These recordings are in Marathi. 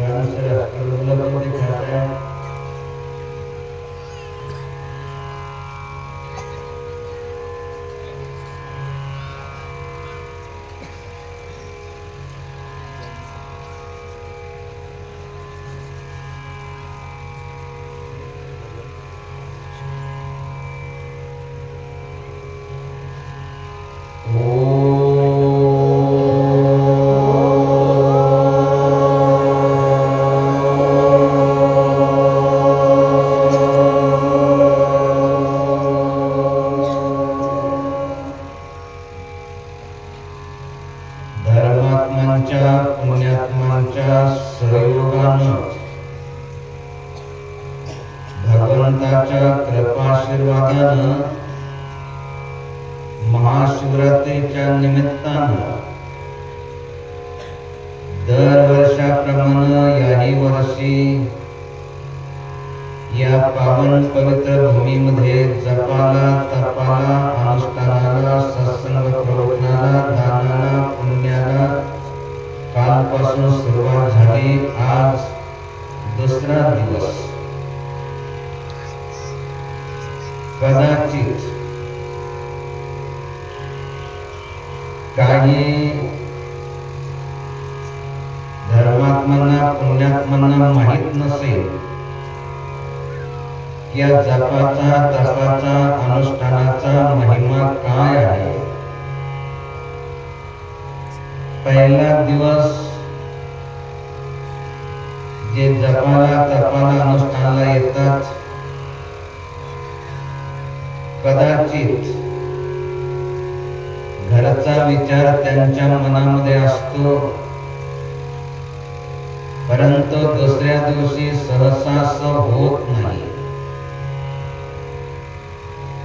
गाणं सर हॉस्पिटलला पण ते खाताय. धर्मात्मांच्या पुण्यात्मांच्या सहयोगानं भगवंताच्या कृपाशीर्वादानं महाशिवरात्रीच्या निमित्तानं दरवर्षाप्रमाणे याही वर्षी या पावन पवित्र भूमीमध्ये जपाला, तपाला, अनुष्ठानाला, सत्संग प्रवचनाला, दानाला, पुण्याला कालपासून सुरुवात झाली. आज दुसरा दिवस. कदाचित काही धर्मात्मांना, पुण्यात्मांना माहित नसेल या जपाचा, तपाचा, अनुष्ठानाचा महिमा काय आहे. पहिला दिवस जे जपाला, तपाला, अनुष्ठानाला येतात, कदाचित घरचा विचार त्यांच्या मनामध्ये असतो, परंतु दुसऱ्या दिवशी सहसा होत नाही.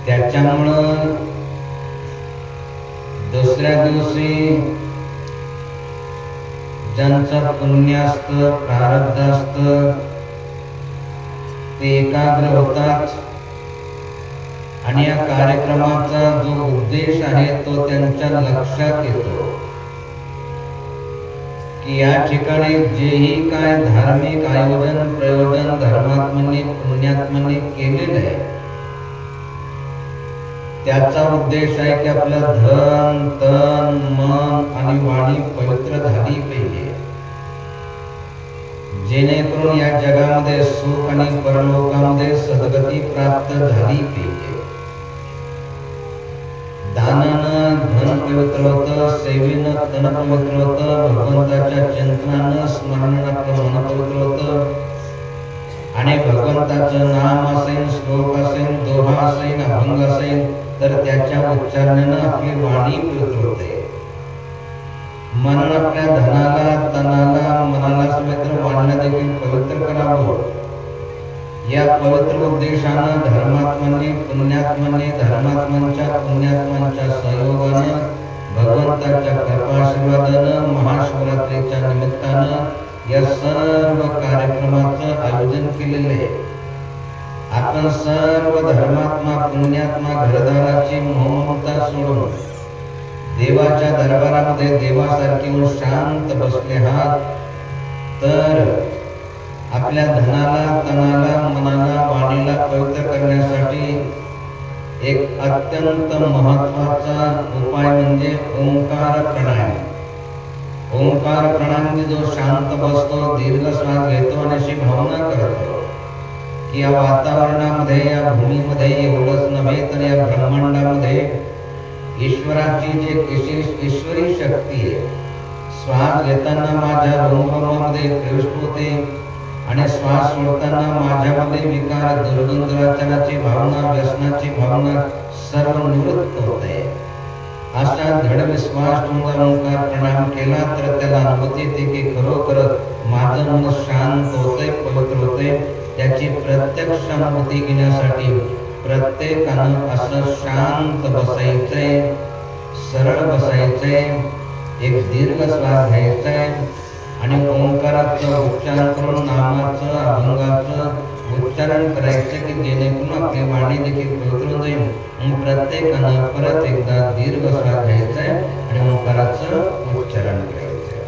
त्याच्यामुळं दुसऱ्या दिवशी ज्यांचं पुण्य असतं, प्रारब्ध असतं, ते एकाग्र होतात आणि या कार्यक्रमाचा जो उद्देश आहे तो त्यांच्या लक्षात येतो की या ठिकाणी जेही काय धार्मिक आयोजन प्रयोजन धर्मात्मांनी, पुण्यात्मांनी केलेलं आहे त्याचा उद्देश आहे की आपलं धन, तन, मन आणि वाणी पवित्र झाली पाहिजे, जेणेकरून या जगामध्ये सुख आणि परलोकामध्ये सद्गती प्राप्त झाली पाहिजे. दानानं धन पवित्र होतं, सेवेनं तन पवित्र होतं, भगवंताच्या चिंतनानं स्मरणानं आपलं मन पवित्र होतं आणि भगवंताचं नाम असेल, श्लोक असेल, दोहा असेल, अभंग असेल तर त्याच्या उच्चारणानं आपली वाणी पवित्र होते. मन आपल्या धनाला, तनाला, मनाला समेत वाणीला देखील पवित्र करावं. या पवित्र उद्देशानं धर्मात्मांनी, पुण्यात्मांनी, धर्मात्मांच्या, पुण्यात्मांच्या सहयोगानं, भगवंताच्या कृपाशीर्वादानं, महाशिवरात्रीच्या निमित्तानं या सर्व कार्यक्रमाचं आयोजन केलेलं आहे. आपण सर्व धर्मात्मा, पुण्यात्मा, घरदाराची मोहममता सोडून देवाच्या दरबारामध्ये देवासारखी शांत बसले आहात तर आपल्या धनाला, तनाला, मनाला, वाणीला पवित्र करण्यासाठी एक अत्यंत महत्वाचा उपाय म्हणजे ओंकार प्राणायाम. ओंकार प्राणायाम जो शांत बसतो, दीर्घ श्वास घेतो आणि अशी भावना करतो की या वातावरणामध्ये, या भूमीमध्ये, एवढंच नव्हे तर या ब्रह्मांडामध्ये ईश्वराची जी ईश्वरी शक्ती आहे, श्वास घेताना माझ्या रोमरोमामध्ये प्रविष्ट होते आणि श्वास सोडताना माझ्यामध्ये विकार, दुर्गंधराचनाची भावना, व्यसनाची भावना सर्व निवृत्त होते. अशा दृढ विश्वास ठेवून ओंकार प्राणायाम केला तर त्याला अनुभूती येते की खरोखरच माझं मन शांत होतंय, पवित्र होतंय. त्याची प्रत्यक्ष अनुभूती घेण्यासाठी प्रत्येकानं असं शांत बसायचंय, सरळ बसायचंय, एक दीर्घ श्वास घ्यायचाय आणि ओंकाराचं उच्चारण करून नामाचं, अभंगाचं उच्चारण करायचं की जेणेकरून आपली वाणी देखील पवित्र होईल. म्हणून प्रत्येकानं परत एकदा दीर्घ श्वास घ्यायचाय आणि ओंकाराचं उच्चारण करायचंय.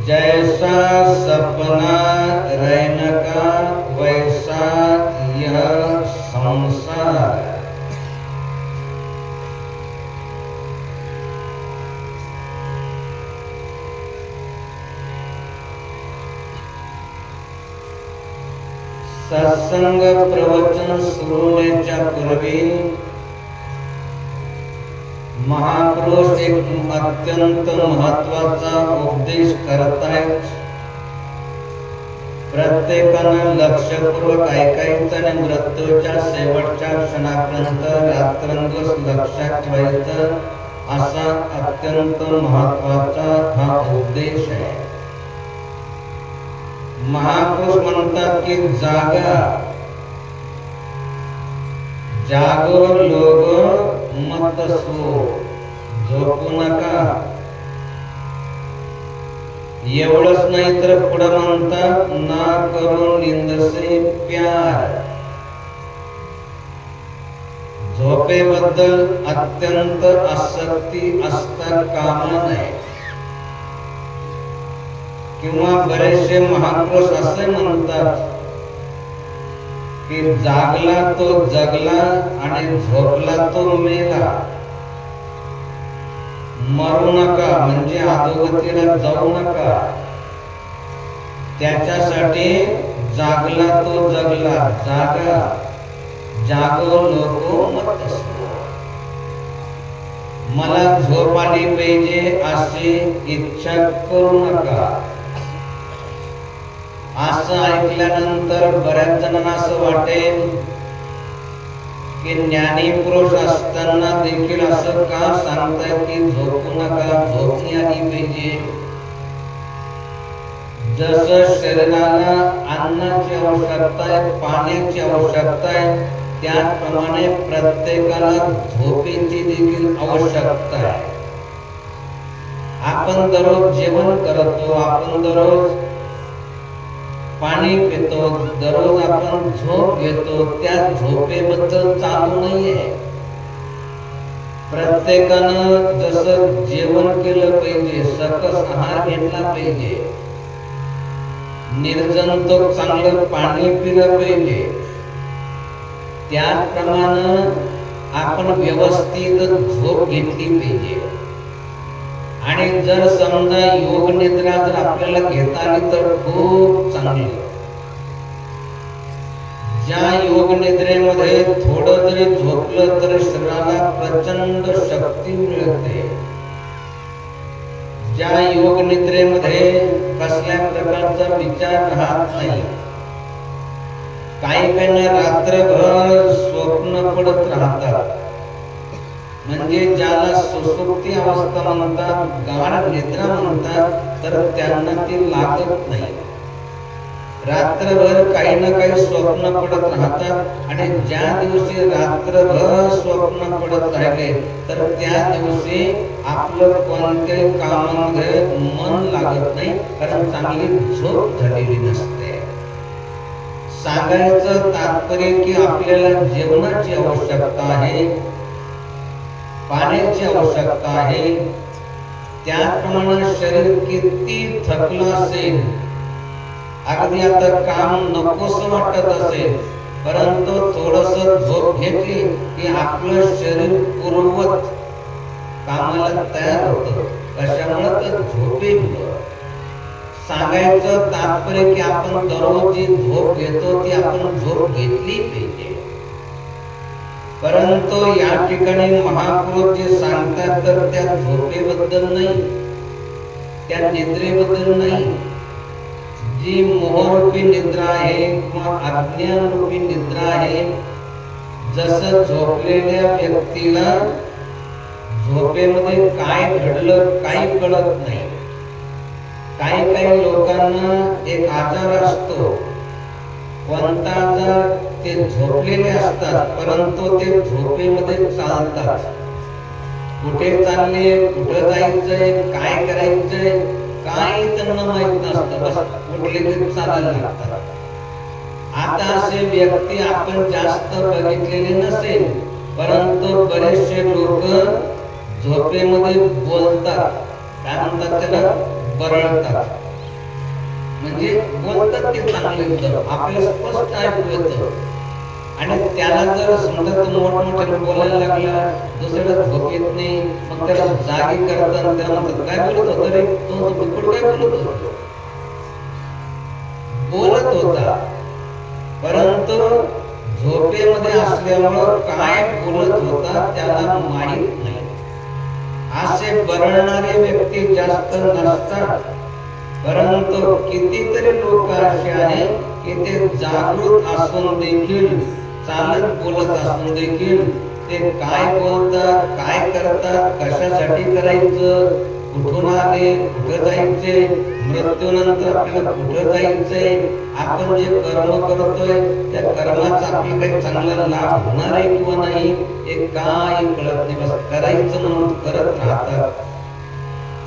जैसा सपना रहने का वैसा यह संसार। सत्संग प्रवचन सुरू होण्याच्या पूर्वी महापुरुष एक अत्यंत महत्वाचा उपदेश करतायत। प्रत्येकानं लक्षपूर्वक ऐकायचं आणि मृत्यूच्या शेवटच्या क्षणापर्यंत रात्रंदिवस लक्षात ठेवायचं, असा अत्यंत महत्वाचा हा उपदेश आहे। महापुरुष म्हणतात की जागा, जागो लोगो मत सो, झोपू नका। एवढंच नाही तर पुढं म्हणतात ना करून निंदसे प्यार. झोपेबद्दल अत्यंत आसक्ती असता कामा नये. किंवा बरेचसे महापुरुष असे म्हणतात की जागला तो जगला आणि झोपला तो मेला. मरू नका म्हणजे अधोगतीला जाऊ नका. त्याच्यासाठी जागला तो जगला. जागा जागो लोको मत असो. मला झोप आली पाहिजे अशी इच्छा करू नका. असं ऐकल्यानंतर बऱ्याच जणांना असं वाटेल की ज्ञानी पुरुष असताना देखील असं का सांगताय की झोपू नका, झोप नाही आली पाहिजे. जसं शरीराला अन्नाची आवश्यकता आहे, पाण्याची आवश्यकता आहे, त्याप्रमाणे प्रत्येकाला झोपेची देखील आवश्यकता आहे. आपण दररोज जेवण करतो, आपण दररोज पाणी पितो, दररोज आपण झोप घेतो. त्या झोपेबद्दल चालू नाहीये. प्रत्येकानं जसं जेवण केलं पाहिजे, सकस आहार घेतला पाहिजे, निर्जंतुक चांगलं पाणी पिलं पाहिजे, त्याप्रमाणे आपण व्यवस्थित झोप घेतली पाहिजे. आणि जर समजा योग निद्रा जर आपल्याला घेता आली तर खूप चांगली. ज्या योग निद्रेमध्ये थोडं जरी झोपलं तर शरीराला प्रचंड शक्ती मिळते. ज्या योग निद्रेमध्ये कसल्या प्रकारचा विचार राहत नाही. काही काही रात्रभर स्वप्न पडत राहतात. म्हणजे ज्याला सुसुप्ती अवस्था म्हणतात, गाढ निद्रा म्हणतात, तर त्यांना ती लागत नाही. रात्रभर काही ना काही स्वप्न पडत राहतात आणि ज्या दिवशी रात्रभर स्वप्न पडत राहिले तर त्या दिवशी आपलं कोणत्याही कामामध्ये मन लागत नाही, कारण चांगली झोप झालेली नसते. सांगायचं तात्पर्य की आपल्याला जेवणाची आवश्यकता आहे, पाण्याची आवश्यकता आहे. त्याप्रमाणे शरीर किती थकलं असेल, अगदी आता काम नकोसं वाटत असेल, परंतु थोडंसं झोप घेतली की आपलं शरीर पूर्ववत कामाला तयार होतं. कशामुळे तर झोपेमुळं. सांगायचं तात्पर्य की आपण दररोज जी झोप घेतो ती आपण झोप घेतली पाहिजे. परंतु या ठिकाणी महापुरुष जे सांगतात तर त्या झोपेबद्दल नाही, त्या निद्रेबद्दल नाही. जी मोहरूपी निद्रा आहे किंवा अज्ञानरूपी निद्रा आहे, जसं झोपलेल्या व्यक्तीला झोपेमध्ये काय घडलं काही कळत नाही. काही काही लोकांना एक आजार असतो, कोणता आजार, ते झोपलेले असतात परंतु ते झोपेमध्ये चालतात. कुठे चालले, कुठं जायचंय, काय करायचंय काही त्यांना माहित नसतं, बस कुठले ते चालायला लागतात. आता असे व्यक्ती आपण जास्त बघितलेले नसेल, परंतु बरेचसे लोक झोपेमध्ये बोलतात. काय म्हणतात त्याला? बरळतात. म्हणजे बोलतात ते चांगले, आपल्याला स्पष्ट ऐकू येतं. आणि त्याला जर समजा तो मोठमोठ्याने बोलायला लागला, दुसऱ्याला झोप येत नाही, मग त्याला जागी करतात. त्याला म्हणतात काय बोलत होता रे, तो बिलकुल काय बोलत होता? बोलत होता, परंतु झोपेमध्ये असल्यामुळं काय बोलत होता त्याला माहित नाही. असे बरळणारे व्यक्ती जास्त नसतात, परंतु कितीतरी लोक असे आहेत की ते जागृत असून देखील, चालत बोलत असून देखील ते काय बोलतात, काय करतात, कशासाठी करायचं, कुठून आले, कुठं जायचे, मृत्यूनंतर आपल्याला कुठं जायचंय, आपण जे कर्म करतोय त्या कर्माचा आपल्याला काही चांगला लाभ होणार आहे किंवा नाही हे काय कळत नाही. बस करायचं म्हणून करत राहतात.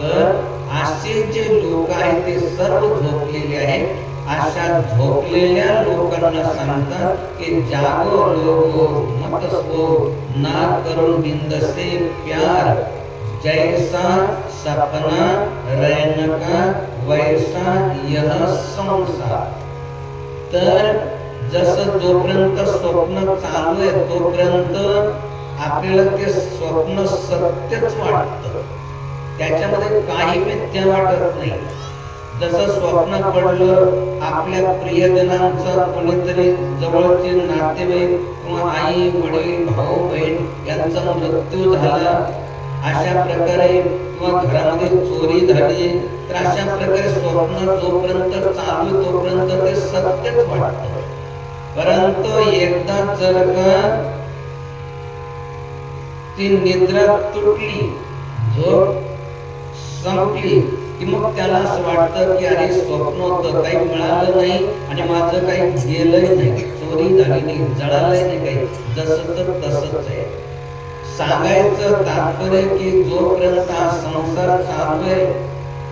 तर असे जे लोक आहेत ते सर्व झोपलेले आहेत. अशा झोपलेल्या लोकांना सांगतात की जागो लोगो मत सो ना करो नींद से प्यार, जैसा सपना रहने का वैसा यह संसार. तर जसं जोपर्यंत स्वप्न चालू आहे तोपर्यंत आपल्याला ते स्वप्न सत्यच वाटतं, त्याच्यामध्ये काही मिथ्या वाटत नाही. जसं स्वप्न पडलं आपल्या प्रियजनांचा कोणीतरी जवळचे नातेवाईक किंवा आई वडील भाऊ बहीण यांचा मृत्यू झाला, अशा प्रकारे किंवा घरामध्ये चोरी झाली, तर अशा प्रकारे स्वप्न जोपर्यंत चालू तोपर्यंत ते सत्यच वाटतं. परंतु एकदा जर का ती निद्रा तुटली, झोप संपली की मग त्याला असं वाटतं की अरे स्वप्न होतं, काही मिळालं नाही आणि माझं काही गेलंय नाही, चोरी झाली नाही, जळालंय नाही काही, जसं तर तसंच आहे. सांगायचं तात्पर्य की जोपर्यंत हा संसार चालू आहे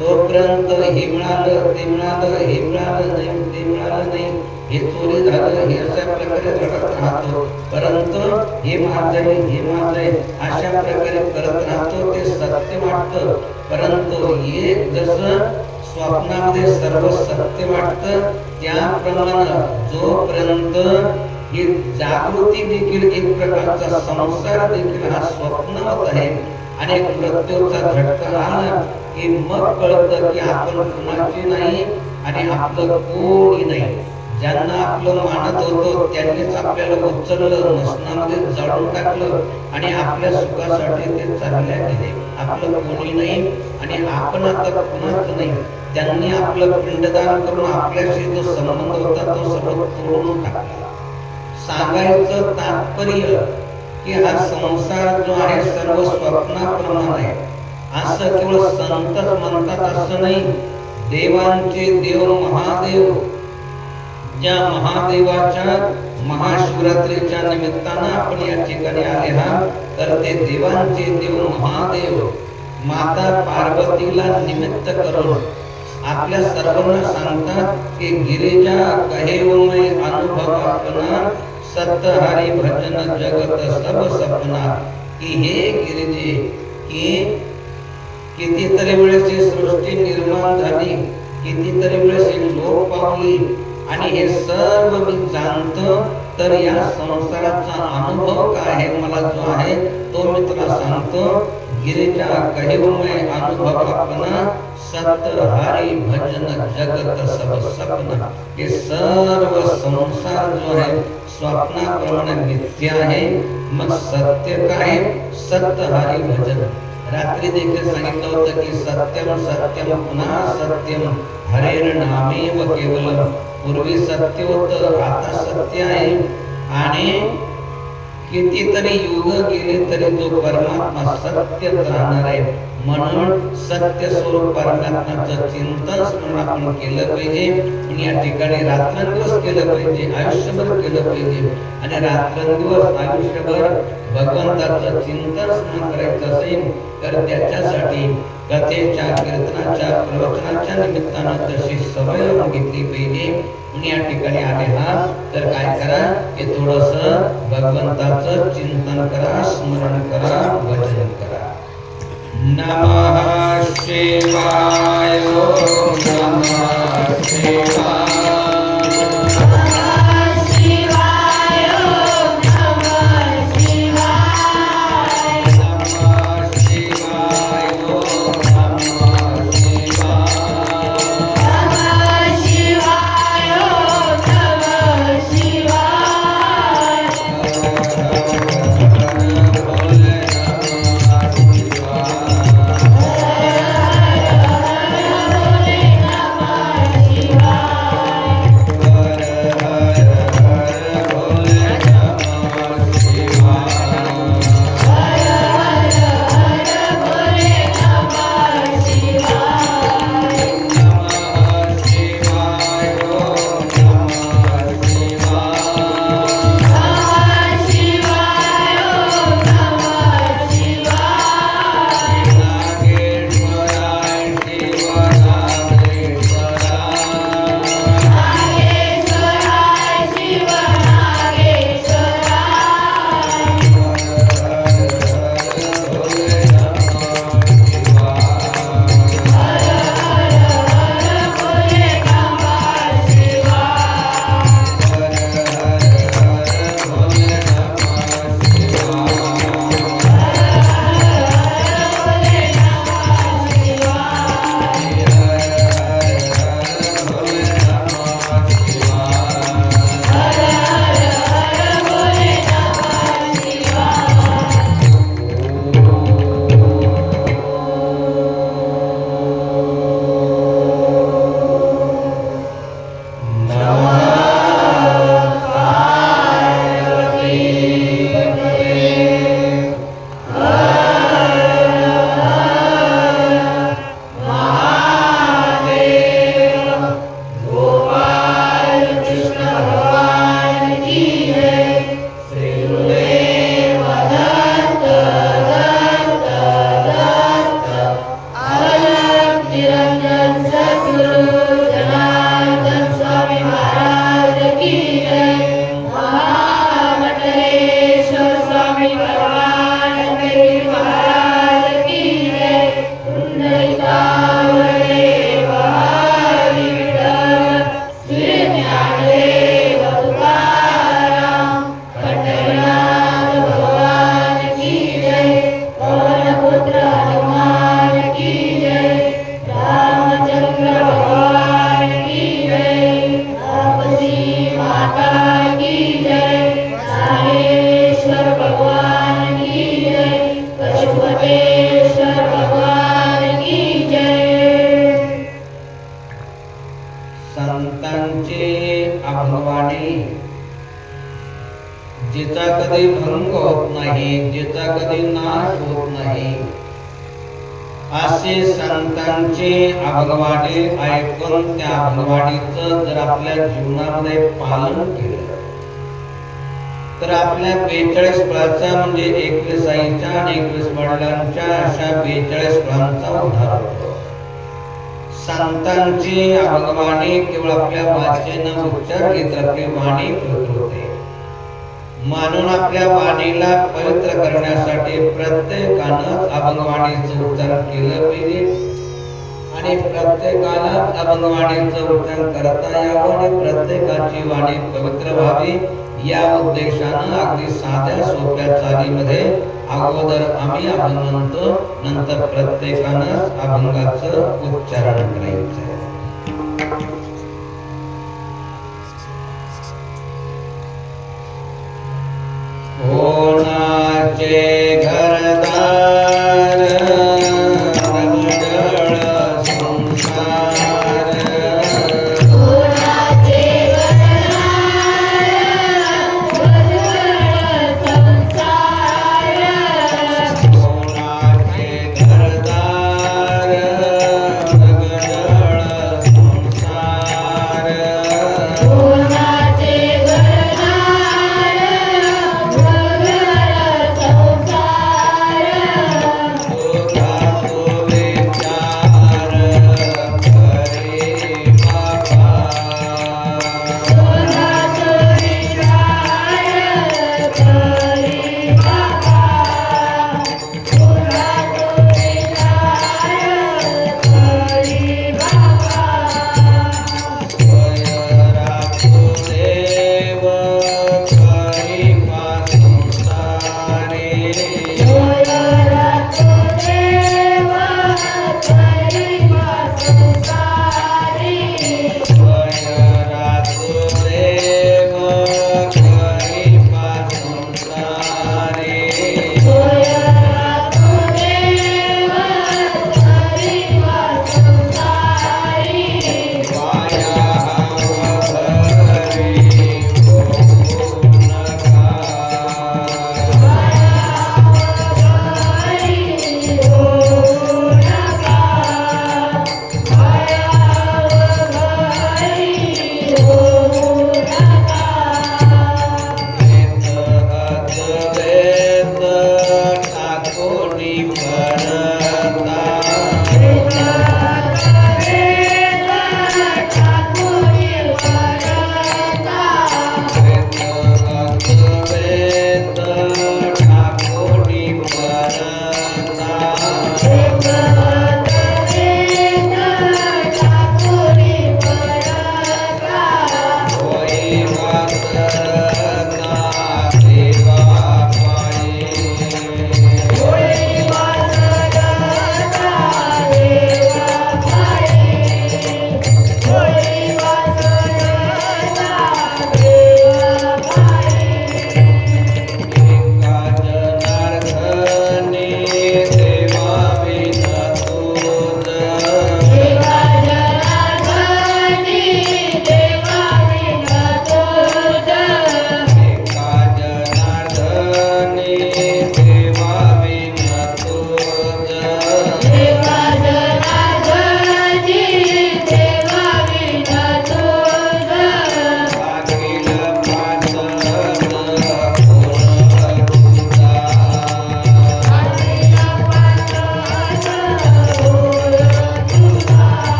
तोपर्यंत हे मिळालं ते मिळालं, हे मिळालं नाही ते मिळालं नाही, हे चोरी झालं, हे अशा प्रकारे घडत राहतो. परंतु हे माझं हे माझं अशा प्रकारे करत राहतो, ते सत्य वाटतं. परंतु हे जसं स्वप्नामध्ये सर्व सत्य वाटतं त्याप्रमाणे जोपर्यंत ही जागृती देखील एक प्रकारचा संसार देखील हा स्वप्नवत आहे. आणि मृत्यूचा झटका आला की मग कळतं की आपण कुणाची नाही आणि आपलं कोणी नाही. ज्यांना आपलं मानत होतो त्यांनीच आपल्याला उचललं, मसनामध्ये जाळून टाकलं आणि आपल्या सुखासाठी ते चालल्या गेले. आपलं कोणी नाही आणि आपण आता कुणाच नाही. त्यांनी आपलं पिंडदान करून आपल्याशी जो संबंध होता तो सर्व तोडून टाकला. सांगायचं तात्पर्य की हा संसार जो आहे सर्व स्वप्नाप्रमाणे आहे. असं केवळ संतच म्हणतात असं नाही. देवांचे देव महादेव, ज्या महादेवाच्या महाशिवरात्रीच्या निमित्तानं आपण या ठिकाणी आले आहात, तर ते देवांचे देव महादेव माता पार्वतीला निमित्त करून आपल्या सर्वांना सांगतात की गिरिजा कहे मैं अनुभव अपना, सतहरी भजन जगत सब सपना. की हे गिरिजे, की कितीतरी वेळेस ही सृष्टी निर्माण झाली, कितीतरी वेळेस ही लोक पावली आणि हे सर्व मी जाणतो. तर या संसाराचा अनुभव काय आहे मला जो आहे तो मी तुला सांगतो. गिरिजा कहे मैं अनुभव अपना, सतहरी भजन जगत सब सपना. हे सर्व संसार जो आहे स्वप्नाप्रमाणे मिथ्या आहे. मग सत्य काय? सतहरी भजन. रात्री देखील सांगितलं होतं की सत्यम सत्यम पुन्हा सत्यम हरेर नामेव केवलम. पूर्वी सत्य होतं, आता सत्य आहे. आणि कितीतरी युग गेले तरी तो परमात्मा सत्यच राहणार आहे. म्हणून सत्य स्वरूप परमात्म्याचं चिंतन स्मरण आपण केलं पाहिजे. आणि या ठिकाणी रात्रंदिवस केलं पाहिजे, आयुष्यभर केलं पाहिजे. आणि रात्रंदिवस आयुष्यभर भगवंताचं चिंतन स्मरण करायचं असेल तर त्याच्यासाठी कथेच्या, कीर्तनाच्या, प्रवचनाच्या निमित्तानं तशी सवय लावून घेतली पाहिजे. आणि या ठिकाणी आले आहात तर काय करा की थोडंसं भगवंताचं चिंतन करा, स्मरण करा, भजन करा. नमः शिवाय, नमः शिवाय. माता की जय, साहेश्वर भगवान की जय, पशुपतेश्वर भगवान की जय. संतांची अभंगवाणी जिचा कधी भंग होत नाही, जिचा कधी नाश होत नाही, असे संतांची अभंगवाणी ऐकून त्या अभंगवाणीचं जर आपल्या जीवनामध्ये पालन केलं तर आपल्या 42 फळाचा म्हणजे 21 आईच्या आणि 21 वडिलांच्या अशा 42 फळांचा उद्धार होतो. संतांची अभंगवाणी केवळ आपल्या वाचन उच्चार घेत आपली वाणी पवित्र होते. म्हणून आपल्या वाणीला पवित्र करण्यासाठी प्रत्येकानं अभंगवाणीचं उच्चारण केलं पाहिजे आणि प्रत्येकाला अभंगवाणीचं उच्चारण करता यावं आणि प्रत्येकाची वाणी पवित्र व्हावी या उद्देशानं अगदी साध्या सोप्या चालीमध्ये अगोदर आम्ही अभंग म्हणतो, नंतर प्रत्येकानं अभंगाचं उच्चारण करायचं. कोणाचे घरदार रमजळ संसार, कोणाचे घरदार रमजळ संसार, कोणाचे घरदार रमजळ संसार, कोणाचे घरदार रमजळ संसार, तुझा तो विचार करे बाबा, कोणाचा विचार करी बाबा, कोणाचा विचार करी बाबा. देव करिपा संसारे, सोयरातो देव करिपा संसारी, वयरातो देव करिपा संसारे, सोयरातो देव करिपा संसारी. वाया हरी होऊ नका, ठाकोनी परता, ठाकोनी परता, होई वासना देवा पायी, एका जनार्दनी देवा विना तुझ, एका जनार्दनी देवा विना तुझ, अखिल पाचन गुण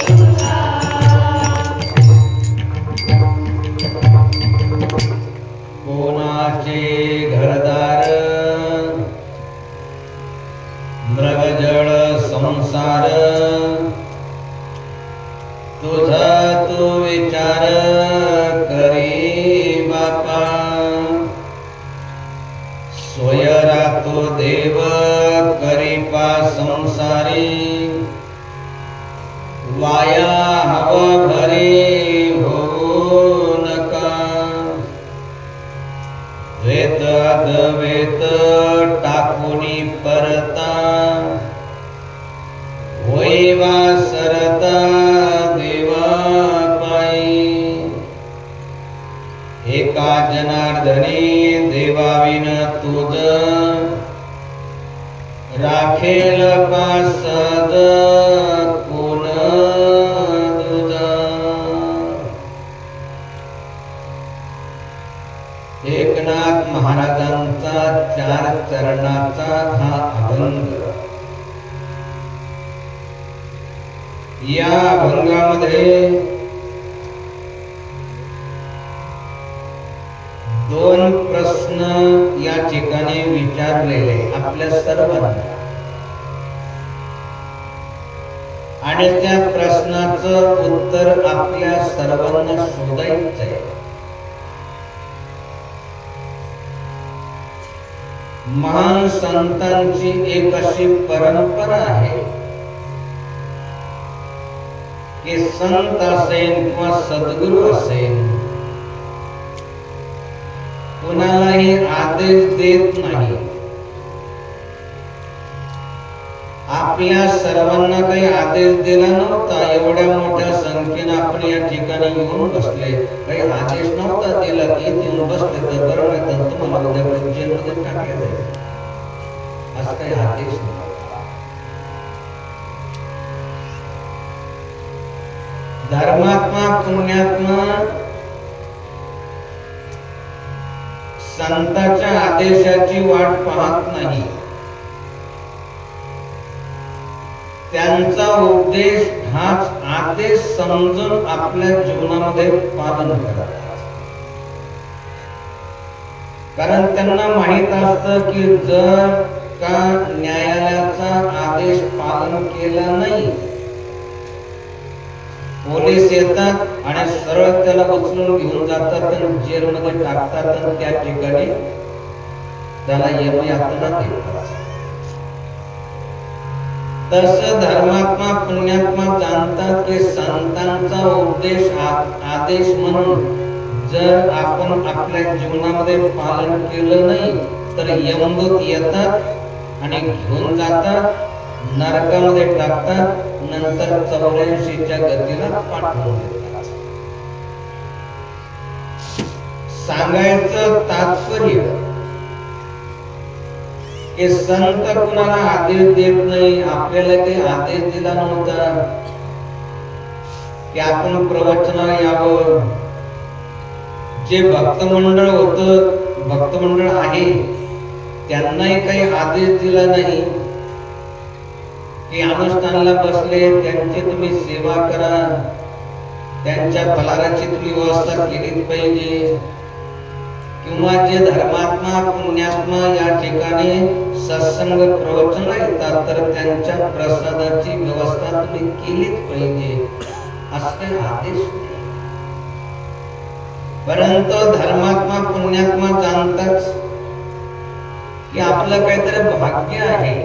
तुझा, कोणाचे घरदार मृगजळ संसार, तुझा तू विचार करी बापा, स्वयरातो देव करिपा संसारी, वाया हवा भरी होऊ नका वेत अद्वैत टाकुनी परता होई वासरता देवा पायी एका जनार्दनी देवाविन तुझ राखेल पासद कोण तुझा एकनाथ महाराजांचा 4 चरणाचा हा अभंग. या अभंगामध्ये 2 प्रश्न या ठिकाणी विचारलेले आपल्या सर्वांना आणि त्या प्रश्नाचं उत्तर आपल्या सर्वांना शोधायचं आहे. महान संतांची एक अशी परंपरा आहे की संत असेल किंवा सद्गुरू असेल कुणालाही आदेश देत नाही. आपल्या सर्वांना काही आदेश दिला नव्हता. एवढ्या मोठ्या संख्येने आपण या ठिकाणी येऊन बसले, काही आदेश नव्हता दिला की येऊन बसले तर बरं नाही तर तुम्हाला उद्या जेलमध्ये टाकले जाईल, असं काही आदेश नव्हता. धर्मात्मा पुण्यात्मा संतांच्या आदेशाची वाट पाहत नाही. त्यांचा उपदेश हाच आदेश समजून आपल्या जीवनामध्ये पालन करतात. कारण त्यांना माहित असतं की जर का न्यायालयाचा आदेश पालन केला नाही, पोलीस येतात आणि सरळ त्याला उचलून घेऊन जातात आणि जेलमध्ये टाकतात आणि त्या ठिकाणी त्याला यमयातना देतात. तसं धर्मात्मा पुण्यात्मा जाणतात की संतांचा उपदेश आदेश म्हणून जर आपण आपल्या जीवनामध्ये पालन केलं नाही तर यमदूत येतात आणि घेऊन जातात, नरकामध्ये टाकतात, नंतर 84च्या गतीला पाठवून देतात. सांगायचं तात्पर्य की संत कुणाला आदेश देत नाही. आपल्याला काही आदेश दिला नव्हता की आपण प्रवचनाला यावं. जे भक्तमंडळ होतं, भक्तमंडळ आहे, त्यांनाही काही आदेश दिला नाही की अनुष्ठानाला बसले त्यांची तुम्ही सेवा करा, त्यांच्या फलाराची तुम्ही व्यवस्था केलीच पाहिजे. किंवा जे धर्मात्मा पुण्यात्मा या ठिकाणी सत्संग प्रवचन येतात तर त्यांच्या प्रसादाची व्यवस्था तुम्ही केलीच पाहिजे, असं काही आदेश नाही. परंतु धर्मात्मा पुण्यात्मा जाणतात की आपलं काहीतरी भाग्य आहे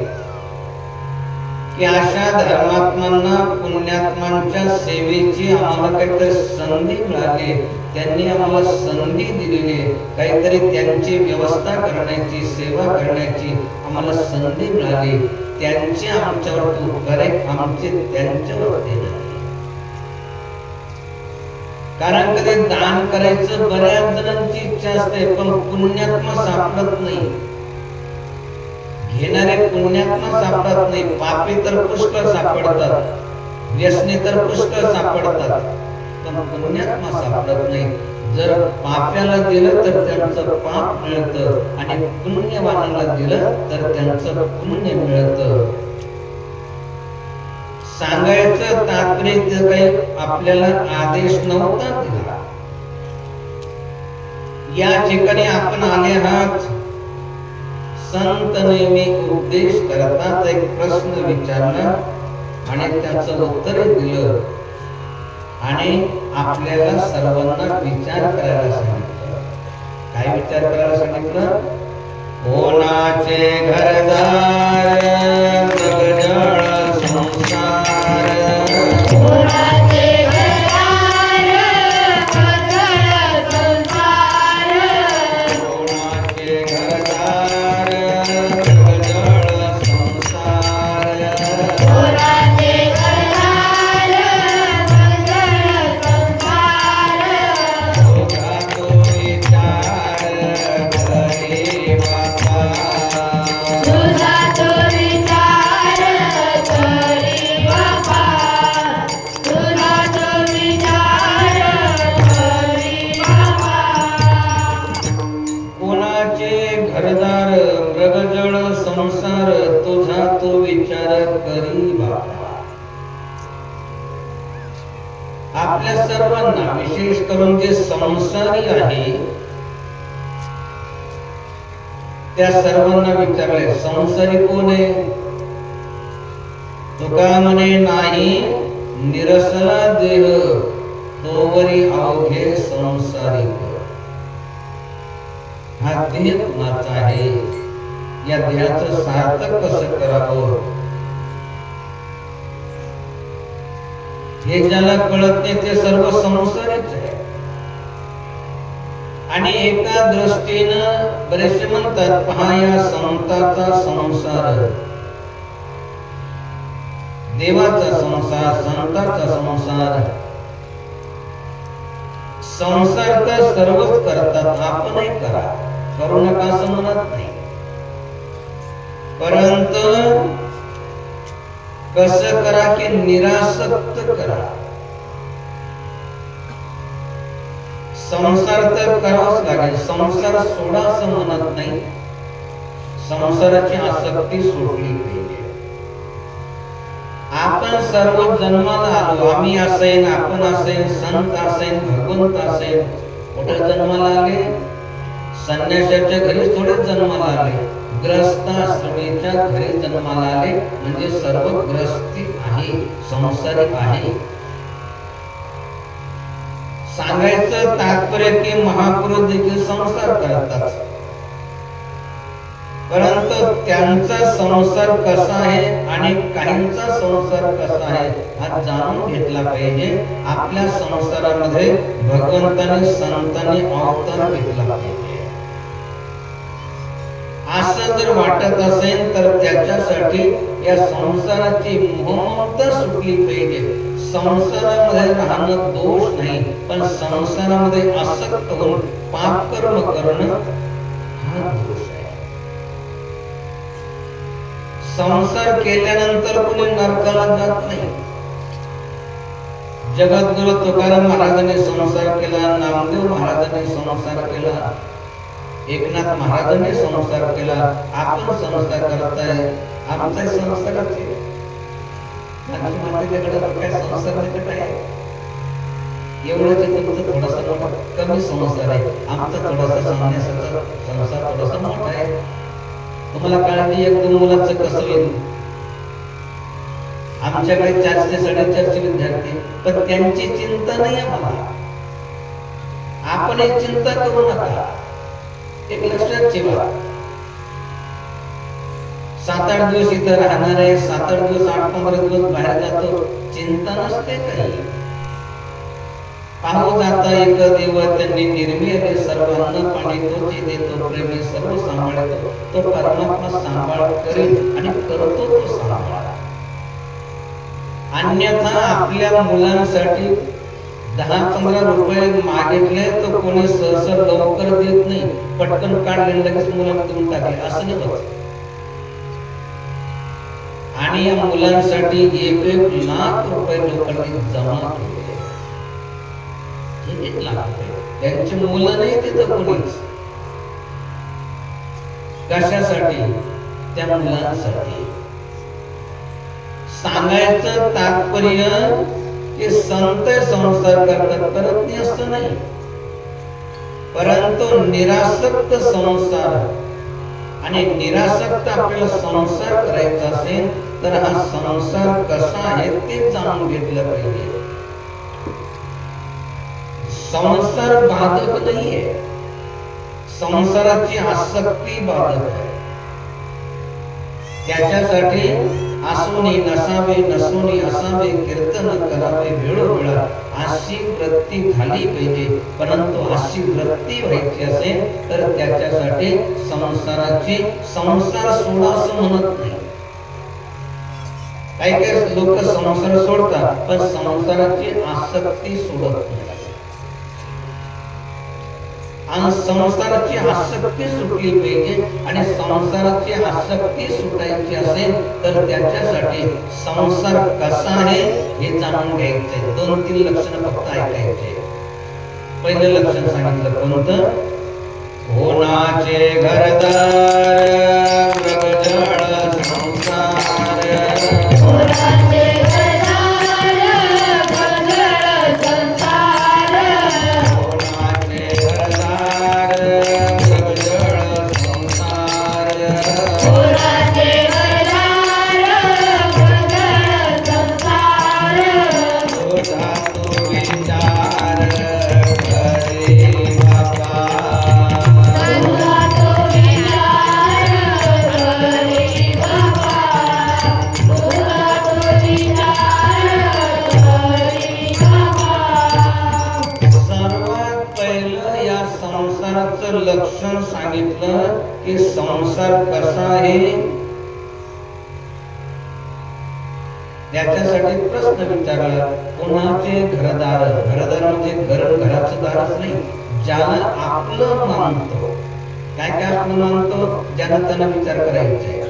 की अशा धर्मात्मांना पुण्यात्मांच्या सेवेची आम्हाला काहीतरी संधी मिळाली, त्यांनी आम्हाला संधी दिलेली, काहीतरी त्यांची व्यवस्था करण्याची, सेवा करण्याची आम्हाला संधी मिळाली. त्यांचे आमच्यावर उपकार आहे, आमचे त्यांच्यावरती नाही. कारण कधी दान करायचं बऱ्याच जणांची इच्छा असते पण पुण्यात्मा सापडत नाही. घेणारे पुण्यात्मा सापडत नाही. पापी तर पुष्कळ सापडतात, व्यसनी तर पुष्कळ सापडतात, पण पुण्यात्मा सापडत नाही. जर पाप्याला दिलं तर त्यांचं पाप मिळतं आणि पुण्यवानाला दिलं तर त्यांचं पुण्य मिळतं. सांगायचं तात्पर्य काही आपल्याला आदेश नव्हता दिला. या ठिकाणी आपण आले आहात, संत नेहमी उपदेश करतात. एक प्रश्न विचारला आणि त्याचं उत्तर दिलं आणि आपल्याला सर्वांना विचार करायला सांगितलं. काय विचार करायला सांगितलं? कोणाचे घरदार जगजळ संसार, आपल्या सर्वांना विशेष करून जे संसारी आहे त्या सर्वांना विचारले संसारी कोण आहे? तुका म्हणे नाही निरसला देह तोवरी अवघे संसारिक. हा देह कुणाचा आहे? या देहाचं सार्थक कसं करावं हे ज्याला कळत नाही ते सर्व संसारीच आहे. आणि एका दृष्टीनं बरेचसे म्हणतात पहा या संताचा संसार, देवाचा संसार, संताचा संसार. संसार तर सर्वच करतात, आपणही करा, करू नका असं म्हणत नाही. परंतु कसं करा की निरासक्त करा. संसार तर करावाच लागेल, संसार सोडा असं म्हणत नाही. संसाराची आसक्ती सोडली पाहिजे. आपण सर्व जन्माला आलो, आम्ही असेन, आपण असेन, संत असेन, भगवंत असेन, कुठे जन्माला आले? संन्यासाच्या घरी थोडेच जन्माला आले, ग्रस्ताश्रमीच्या घरी जन्माला आले. म्हणजे सर्व ग्रस्ती आहे, संसारी आहे. सांगायचं तात्पर्य की महापुरुष देखील संसार करतात, परंतु त्यांचा संसार कसा आहे आणि काहींचा संसार कसा आहे हा जाणून घेतला पाहिजे. आपल्या संसारामध्ये भगवंताने संतांनी अवतार घेतला पाहिजे. असं जर वाटत असेल तर त्याच्यासाठी या संसाराची मोहममता सुटली पाहिजे. संसारामध्ये राहणं दोष नाही, पण संसारामध्ये आसक्त होऊन पाप कर्म करणं हा दोष आहे. संसार केल्यानंतर कोणी नरकाला जात नाही. जगद्गुरु तुकाराम महाराजांनी संसार केला, नामदेव महाराजांनी संसार केला, एकनाथ महाराजांनी संसार केला. आपण संसार करताय, आमचा संसारच आहे. काय संसार आहे? एवढंच तुमचं थोडंसं कमी संसार आहे, आमचा थोडासा सांगण्यासारखा संसार थोडासा मोठा आहे. तुम्हाला काळजी एकदम मुलाचं कसं येईल? आमच्याकडे 4 ते 4.5 विद्यार्थी, पण त्यांची चिंता नाही आम्हाला. आपण एक चिंता करू नका, एक लक्षात ठेवा. 7-8 दिवस इथं राहणार आहे, 7-8 दिवस 8-15 दिवस बाहेर जातो, चिंता नसते काही. पाहू जाता एक देव त्यांनी निर्मिले सर्वांना पाणी तोची देतो, प्रेमी सर्व सांभाळतो. तो परमात्मा सांभाळ करेल आणि करतो तो सांभाळ. अन्यथा आपल्या मुलांसाठी 10-15 रुपये मागितले तर कोणी सहसा लवकर देत नाही, पटकन काढले लगेच मुलांना देऊन टाकले, असं नाही होत. आणि या मुलांसाठी 1-1 लाख रुपये लोकांनी जमा केले. 1 लाख रुपये त्यांची मुलं नाही तिथं कोणीच. कशासाठी? त्या मुलांसाठी. सांगायचं तात्पर्य की संत संसार करतात, करत नाही असं नाही, परंतु निरासक्त संसार. आणि निरासक्त आपल्याला संसार करायचा असेल तर हा संसार कसा आहे ते जाणून घेतलं पाहिजे. संसार बाधक नाहीये, संसाराची आसक्ती बाधक आहे. त्याच्यासाठी आसोनी नसावे, नसोनी असावे, कीर्तन करावे वेळोवेळा, अशी वृत्ती झाली पाहिजे. परंतु अशी वृत्ती व्हायची असेल तर त्याच्यासाठी संसार सोडा असं म्हणत नाही. काही काही लोक संसार सोडतात पण संसाराची आसक्ती सोडत नाही. आणि संसाराची आसक्ती सुटली पाहिजे. आणि संसाराची आसक्ती सुटायची असेल तर त्याच्यासाठी संसार कसा आहे हे जाणून घ्यायचंय. 2-3 लक्षण फक्त ऐकायचे. पहिलं लक्षण सांगितलं कोणतं? होनाचे घरदार प्रगजळ संसार. होनाचे घरदार प्रगजळ लक्षण सांगितलं की संसार कसा आहे त्याच्यासाठी प्रश्न विचारला. कोणाचे घरदार, घरदार म्हणजे घराचं दारच नाही, ज्याला आपलं मानतो. काय काय आपलं मानतो? ज्याला त्यांना विचार करायचा आहे.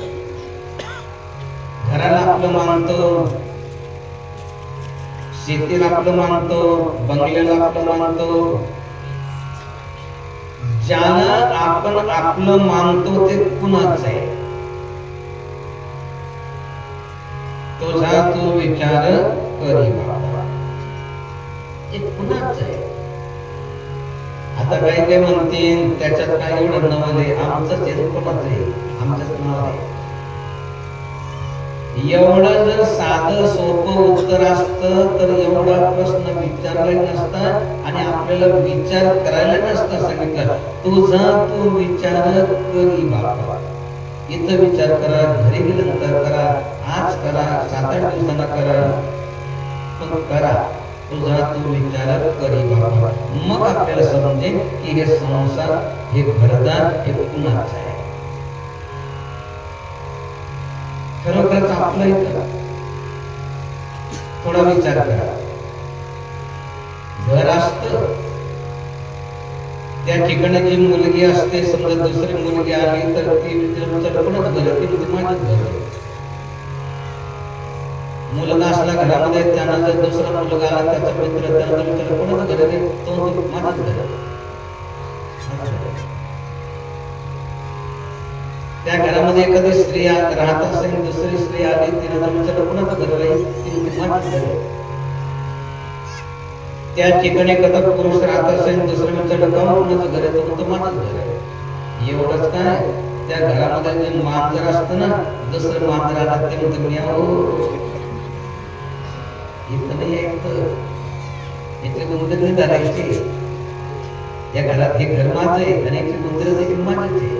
घराला आपलं मानतो, शेतीला आपलं मानतो, बंगल्याला आपलं मानतो. ज्याला आपण आपलं मानतो ते कुणाच आहे? तुझा तू विचार करी बाबा, ते कुणाच आहे? आता काही काही म्हणतील त्याच्यात काय एवढं नवले, आमचंच आहे, कोणाच आहे? आमचंच नाव आहे. एवढं जर साधं सोपं उत्तर असतं तर एवढा प्रश्न विचारला नसता आणि आपल्याला विचार करायला नसता सांगितलं. तुझा तू विचार करी बाबा. इथं विचार करा, घरी गेल्यानंतर करा, आज करा, 7-8 दिवसांना करा, पण करा. तुझा तू विचार करी बाबा. मग आपल्याला समजेल की हे संसार, हे घरदार, हे कुणाचं आहे. खरोखरच आपलं इथं थोडा विचार करा. घर असतं, त्या ठिकाणी जी मुलगी असते, समजा दुसरी मुलगी आली तर ती विचार कोणाच घर, ती म्हणजे माझंच घर. मुलगा असला घरामध्ये, त्यांना जर दुसरा मुलगा आला, त्याचा मित्र, त्याला विचार कोणाचं घर आहे, तो माझंच घर. त्या घरामध्ये एखादी स्त्री राहत असेल, दुसरी स्त्री आली, तिला विचार कोणाचं घर आहे, ती माझंच घर. त्या ठिकाणी एखादा पुरुष राहत असेल, दुसरं विचार कोणाचं घर आहे, तो माझंच घर आहे. एवढंच काय, त्या घरामध्ये जे मांजर असतं ना, दुसरं मांजर आलं ते म्हणतं म्याऊ. इथं नाही ऐकतं, इथली गुंजर नाही धरायची. या घरात हे घर माझं आहे आणि इथली गुंजर देखील माझीच आहे.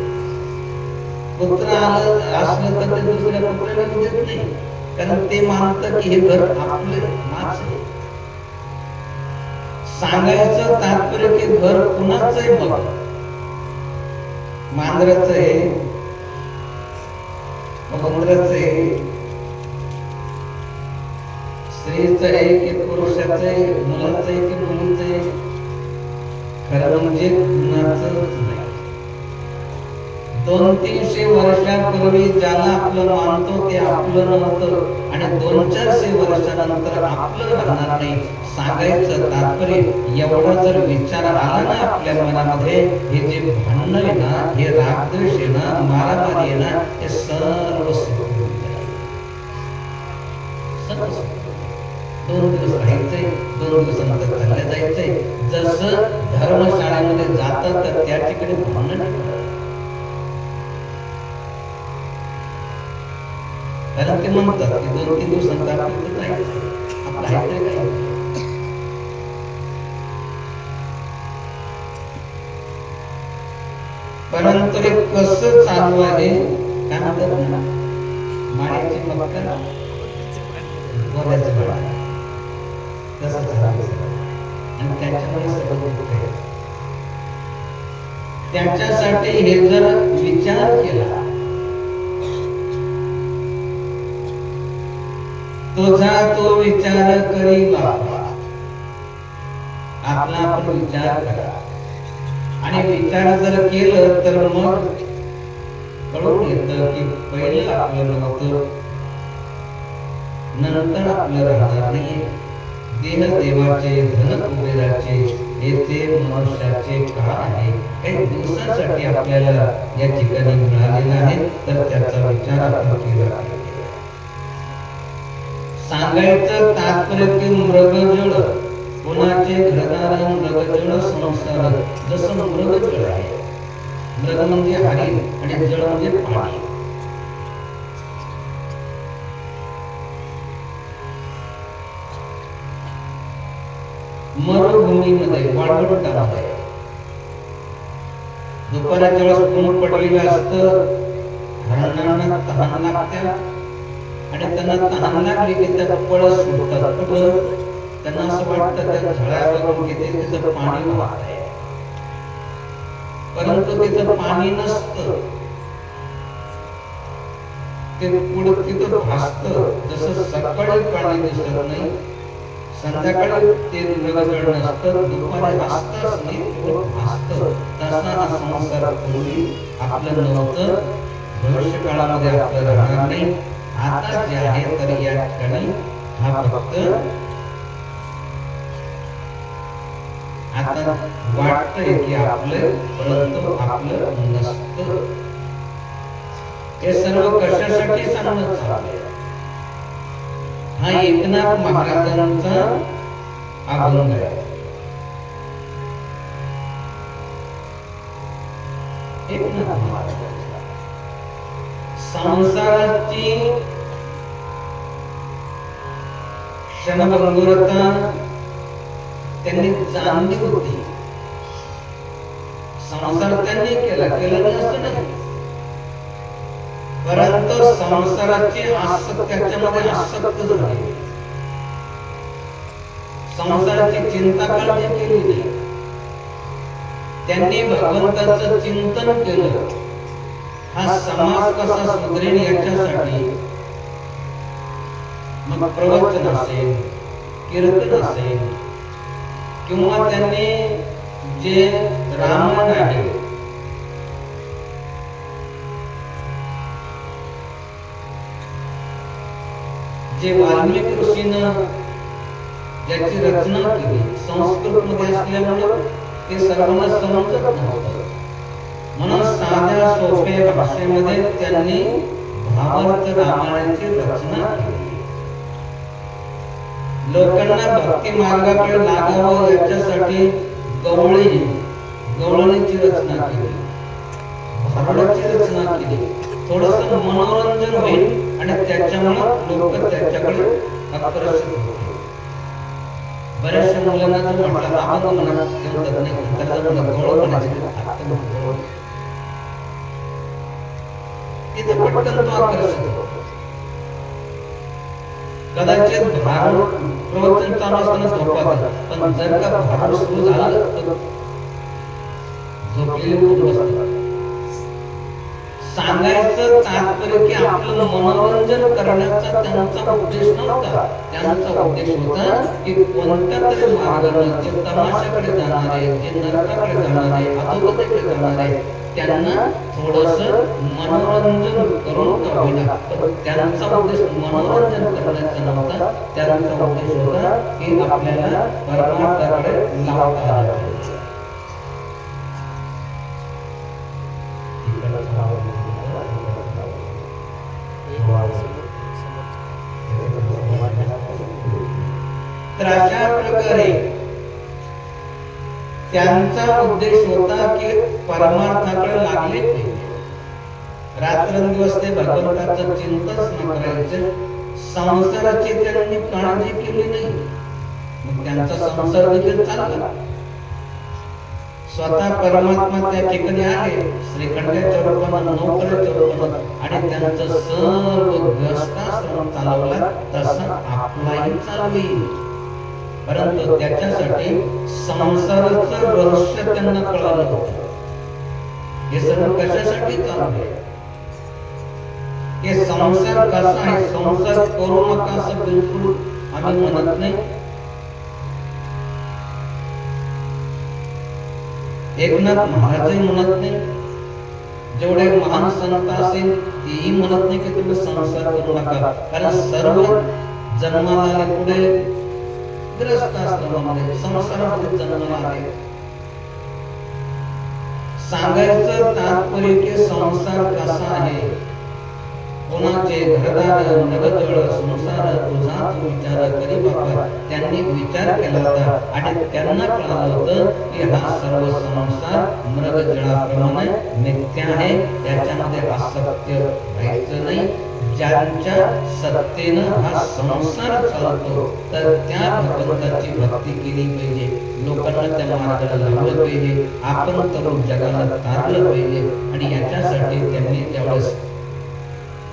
पुत्र आलं असलं तर ते दुसऱ्या पुत्राला देत नाही, कारण ते मानतं की हे घर आपलं, माझं आहे. सांगायचं तात्पर्य की घर कुणाचं आहे? मग मांजराचं आहे, गुंजराचं आहे, स्त्रीचं आहे की पुरुषाचं आहे, मुलाचं आहे की मुलीचं आहे? खरं म्हणजे कुणाचंच नाही. 200-300 वर्षापूर्वी ज्याला आपलं मानतो ते आपलं नव्हतं आणि 200-400 वर्षानंतर आपलं राहणार नाही. सांगायचं तात्पर्य एवढा जर विचार आला ना आपल्या मनामध्ये, हे जे भांडण आहे ना, हे रागद्वेष आहे ना, मारामारी आहे ना, हे सर्व सोडून द्यायचं. 2 दिवस राहायचंय, 2 दिवसानंतर चाललं जायचंय. जसं धर्मशाळेमध्ये जातात तर त्या ठिकाणी भांडण, कारण ते म्हणतात की 2-3 दिवसांचा आपलं जायचं, आपलं आहे काय. परंतु हे कसं चालू आहे, काय म्हणतात ना, माळ्याची मक्का गोऱ्याचं बाळ, तसं चालू आणि त्याच्यामुळे सगळं दुःख आहे. त्याच्यासाठी हे जर विचार केला, तुझा तो विचार करी बाबा. आपला आपण विचार करा आणि विचार जर केलं तर मग कळून येतं की पहिलं आपलं नव्हतं, नंतर आपलं राहणार नाही. देह देवाचे, धन कुबेराचे, येथे मनुष्याचे काळ आहे. काही दिवसांसाठी आपल्याला या ठिकाणी मिळालेलं आहे, तर त्याचा विचार आपण केला पाहिजे. सांगायचं तात्पर्य की मृगजळ, कोणाचे घरदार, मृगजळ संसार. जसं मृगजळ आहे, मृग म्हणजे हरिण आणि जळ म्हणजे पाणी. मरुभूमीमध्ये, वाळवंटामध्ये दुपाराच्या वेळेस ऊन पडलेलं असतं, हरणांना तहान लागते आणि त्यांना तहान लागली की त्या पळस सुटतात. त्यांना असं वाटतं त्या झळा बघून किती तिथं पाणी वाहत आहे. परंतु तिथं पाणी नसतं, ते पुढं तिथं भासतं. जसं सकाळी पाणी दिसत नाही, संध्याकाळी ते रगड नसतं, दुपारी असतंच नाही, पुढं भासतं. तसा हा संसार पूर्वी आपलं नव्हतं, भविष्य काळामध्ये आपलं राहणार नाही. आता जे आहे तर या ठिकाणी हा फक्त आता वाटतंय की आपलं, परंतु आपलं नसतं. हे सर्व कशासाठी सांगणं चाललंय? हा एकनाथ महाराजांचा अभंग आहे. एकनाथ महाराजांचा संसाराची क्षणभंगुरता त्यांनी जाणली होती. संसार त्यांनी केला नाही असं नाही, परंतु संसाराची त्याच्यामध्ये आसक्त झाली. संसाराची चिंता काळजी केली नाही. त्यांनी भगवंताचं चिंतन केलं. हा समाज कसा सुधरेल याच्यासाठी मग प्रवचन असेल, कीर्तन असेल, किंवा त्यांनी जे रामायण आहे, जे वाल्मिकी ऋषीनं ज्याची रचना केली, संस्कृत मध्ये असल्यामुळे ते सर्वांना समजत नव्हतं, म्हणून साध्या सोप्या भाषेमध्ये त्यांनी भावार्थ रामायणाची रचना केली. लोकांना भक्ती मार्गाकडे लागावं याच्यासाठी गवळणीची रचना केली, भारुडाची रचना केली. थोडस मनोरंजन होईल आणि त्याच्यामुळे लोक त्याच्याकडे आकर्षित होतील. बऱ्याचशा मुलांना जर म्हटलं आपण म्हणत नाही, त्याला गवळ म्हणायचे, तिथे पटकन तो आकर्षित होतो. कदाचित भारूड प्रवचन चालू असताना झोपात, पण जर का भारूड सुरू झालं तर झोपलेले उठून बसतात. सांगायचं तात्पर्य की आपलं मनोरंजन करण्याचा त्यांचा उद्देश नव्हता. त्यांचा उद्देश होता की कोणत्या तरी मार्गाने जे तमाशाकडे जाणारे, जे नरकाकडे जाणारे, अधोगतीकडे जाणारे, त्यांना थोडस मनोरंजन करून का होईना, पण त्यांचा उद्देश मनोरंजन करण्याचा नव्हता. त्यांचा उद्देश होता की आपल्याला परमार्थाकडे लावता आलं पाहिजे. तर अशा प्रकारे त्यांचा उद्देश होता की परमार्थाकडे लागले पाहिजे. रात्रंदिवस ते भगवंताचं चिंतन करायचं. संसाराची त्यांनी काळजी केली नाही, मग त्यांचा संसार देखील चालला. स्वतः परमात्मा त्या ठिकाणी आले, श्रीखंडाच्या रूपानं, नौकराच्या रूपानं, आणि त्यांचं सर्व गृहस्थाश्रम चालवला तसा आपलाही चालवी. परंतु त्याच्यासाठी संसाराचं रहस्य त्यांना कळालं होतं. हे सर्व कशासाठी चाललंय, हे संसार कसा आहे, संसार करू नका असं बिलकुल आम्ही म्हणत नाही. एकनाथ महाराजही म्हणत नाही, जेवढे महान संत असेल तेही म्हणत नाही की तुम्ही संसार करू नका. कारण सर्व जन्माला आले पुढे गृहस्थाश्रमामध्ये, संसारामध्ये जन्माला आले. सांगायचं तात्पर्य की संसार कसा आहे, कोणाचे घरदार नगदळ संसार तुझा तू विचार करी बाबा. त्यांनी विचार केला होता आणि त्यांना कळालं होतं की हा सर्व संसार मृगजळाप्रमाणे मिथ्या आहे, त्याच्यामध्ये असत्य राहायचं नाही. ज्यांच्या सत्तेनं हा संसार चालतो तर त्या भगवंताची भक्ती केली पाहिजे, लोकांना त्या मार्गाला लावलं पाहिजे, आपण तरुण जगाला तारलं पाहिजे. आणि याच्यासाठी त्यांनी त्यावेळेस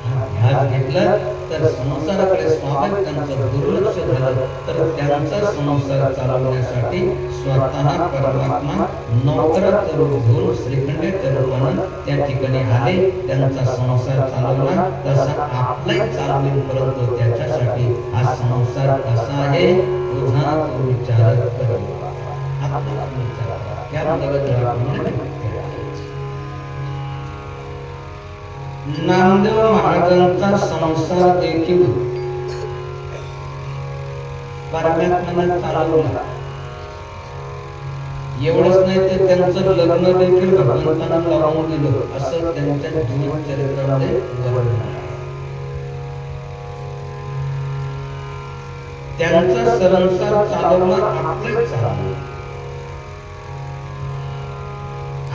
ध्यास घेतला तर संसाराकडे स्वाभाविक त्यांचं दुर्लक्ष झालं तर त्यांचा संसार चालवण्यासाठी स्वतः परमात्मा नौकराचं रूप घेऊन श्रीखंडाच्या रूपानं त्या ठिकाणी आले, त्यांचा संसार चालवला, तसा आपलाही चालवेल, परंतु त्याच्यासाठी हा संसार कसा आहे तुझा तो विचार कर. आपला विचार करा. क्या नामदेव महाराजांचा संसार देखील परमात्म्याने चालवला. एवढंच नाही तर त्यांचं लग्न देखील भगवंतानं लावून दिलं, असं त्यांच्या जीवन चरित्रामध्ये वर्णन आहे. त्यांचा संसार चालवला आपलं चालवलं.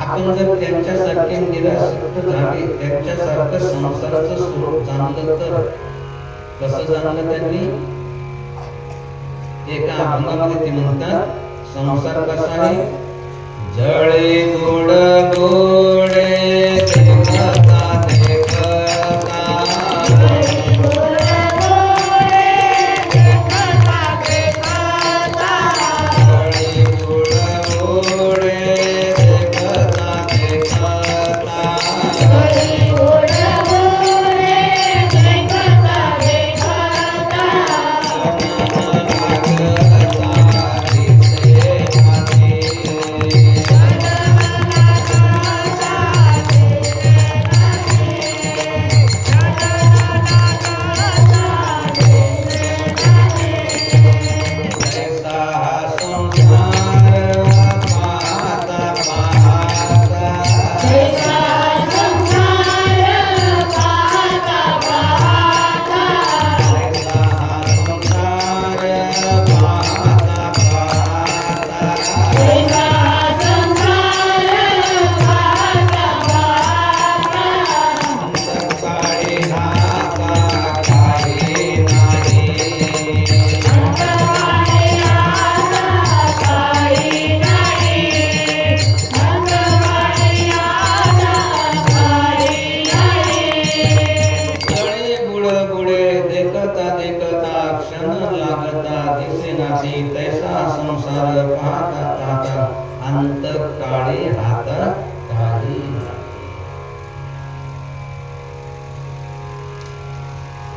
आपण जर त्यांच्यासारखे निरासक्त झाले, त्यांच्यासारखं संसाराचं स्वरूप जाणलं तर कसं जाणलं त्यांनी? एका अभंगामध्ये ते म्हणतात संसार कसा आहे? जळे गोड गोडे देखता देखता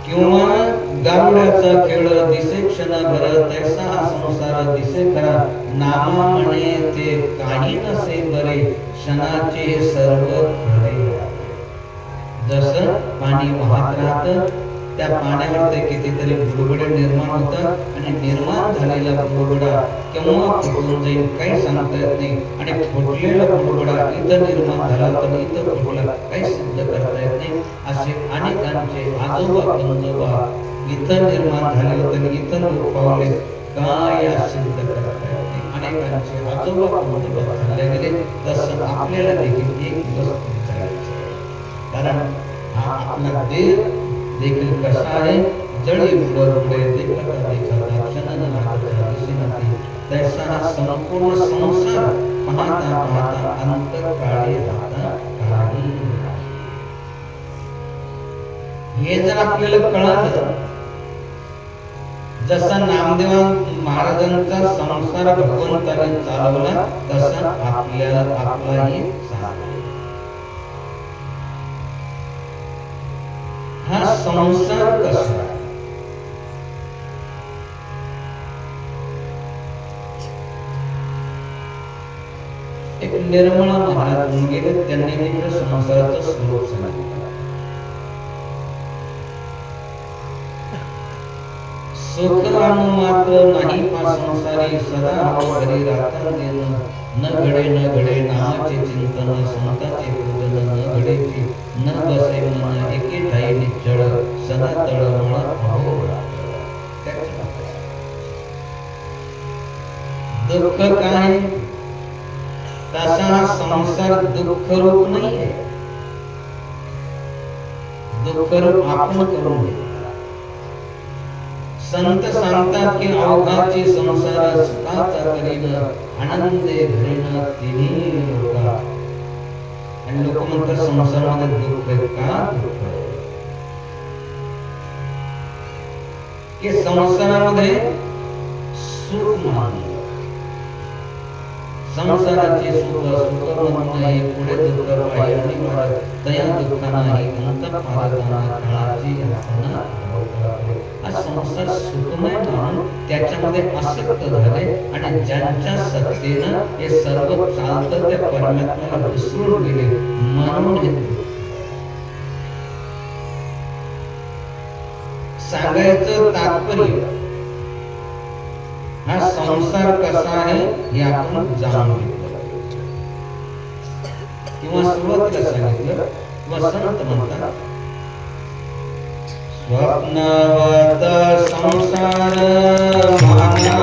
किंवा गावड्याचा खेळ दिसे क्षणभर, तैसा संसार दिसे खरा. नामा म्हणे ते काही नसे बरे, क्षणाचे सर्व खरे. जसं पाणी वाहत राहतं, त्या पाण्यावर कितीतरी बुडबुडे निर्माण होतात आणि निर्माण झालेला बुडबुडा केव्हा फुटून जाईल काही सांगता येत नाही. आणि फुटलेला बुडबुडा इथं निर्माण झाला तर इथं फुटला काही सिद्ध करता येत नाही. असे अनेकांचे आजोबा पंजोबा इथं निर्माण झाले तर इथं लोक पावले काय सिद्ध करता येत नाही. अनेकांचे आजोबा पंजोबा चालले गेले. तसं आपल्याला देखील एक दिवस विचारायचं, कारण हा आपला देव देखील कसा आहे? जळी बुडबुडे देखता देखता क्षण लागता दिसेनाती, तैसा हा संपूर्ण संसार पाहता पाहता अंतर काळे राहता काळी. हे जर आपल्याला कळलं, जसा नामदेव महाराजांचा संसार भगवंताने चालवला तसा आपल्याला आपलाही चालवा. हा संसार कसा आहे? एक निर्मळ महाराज गेले, त्यांनी देखील संसाराचं स्वरूप सांगितलं. सुख मात्र नाही पा संसारी, सदा हवा घरी राखण देणं. न घडे न घडे नामाचे चिंतन, संताचे पूजन न घडेची न बसे मन. एके ठाई निश्चळ सदा तळमळ अहोरात्र. दुःख काय? तसा संसार दुःख रूप नाही आहे. दुःख रूप आपण करून घेतला. संत सांगतात की अवघाची संसार सुखाचा करीन, आनंदे घरीन तिन्ही लोका. आणि लोक म्हणतात संसारामध्ये दुःख आहे. का दुःख आहे? की संसारामध्ये सुख मानलं, संसाराचे सुख सुख म्हणून नाही, पुढे दुःख पाहिजे आणि मला दया दुःख नाही, अंत पारताना काळाची यातना भोगावे. हा संसार सुखमय म्हणून त्याच्यामध्ये आसक्त झाले आणि ज्यांच्या सत्तेनं हे सर्व चालतं त्या परमात्म्याला विसरून गेले म्हणून हे सांगायचं तात्पर्य हा संसार कसा आहे हे आपण जाणून घेतलं किंवा सुरुवातीला सांगितलं किंवा संत म्हणतात स्वप्नवत संसार माया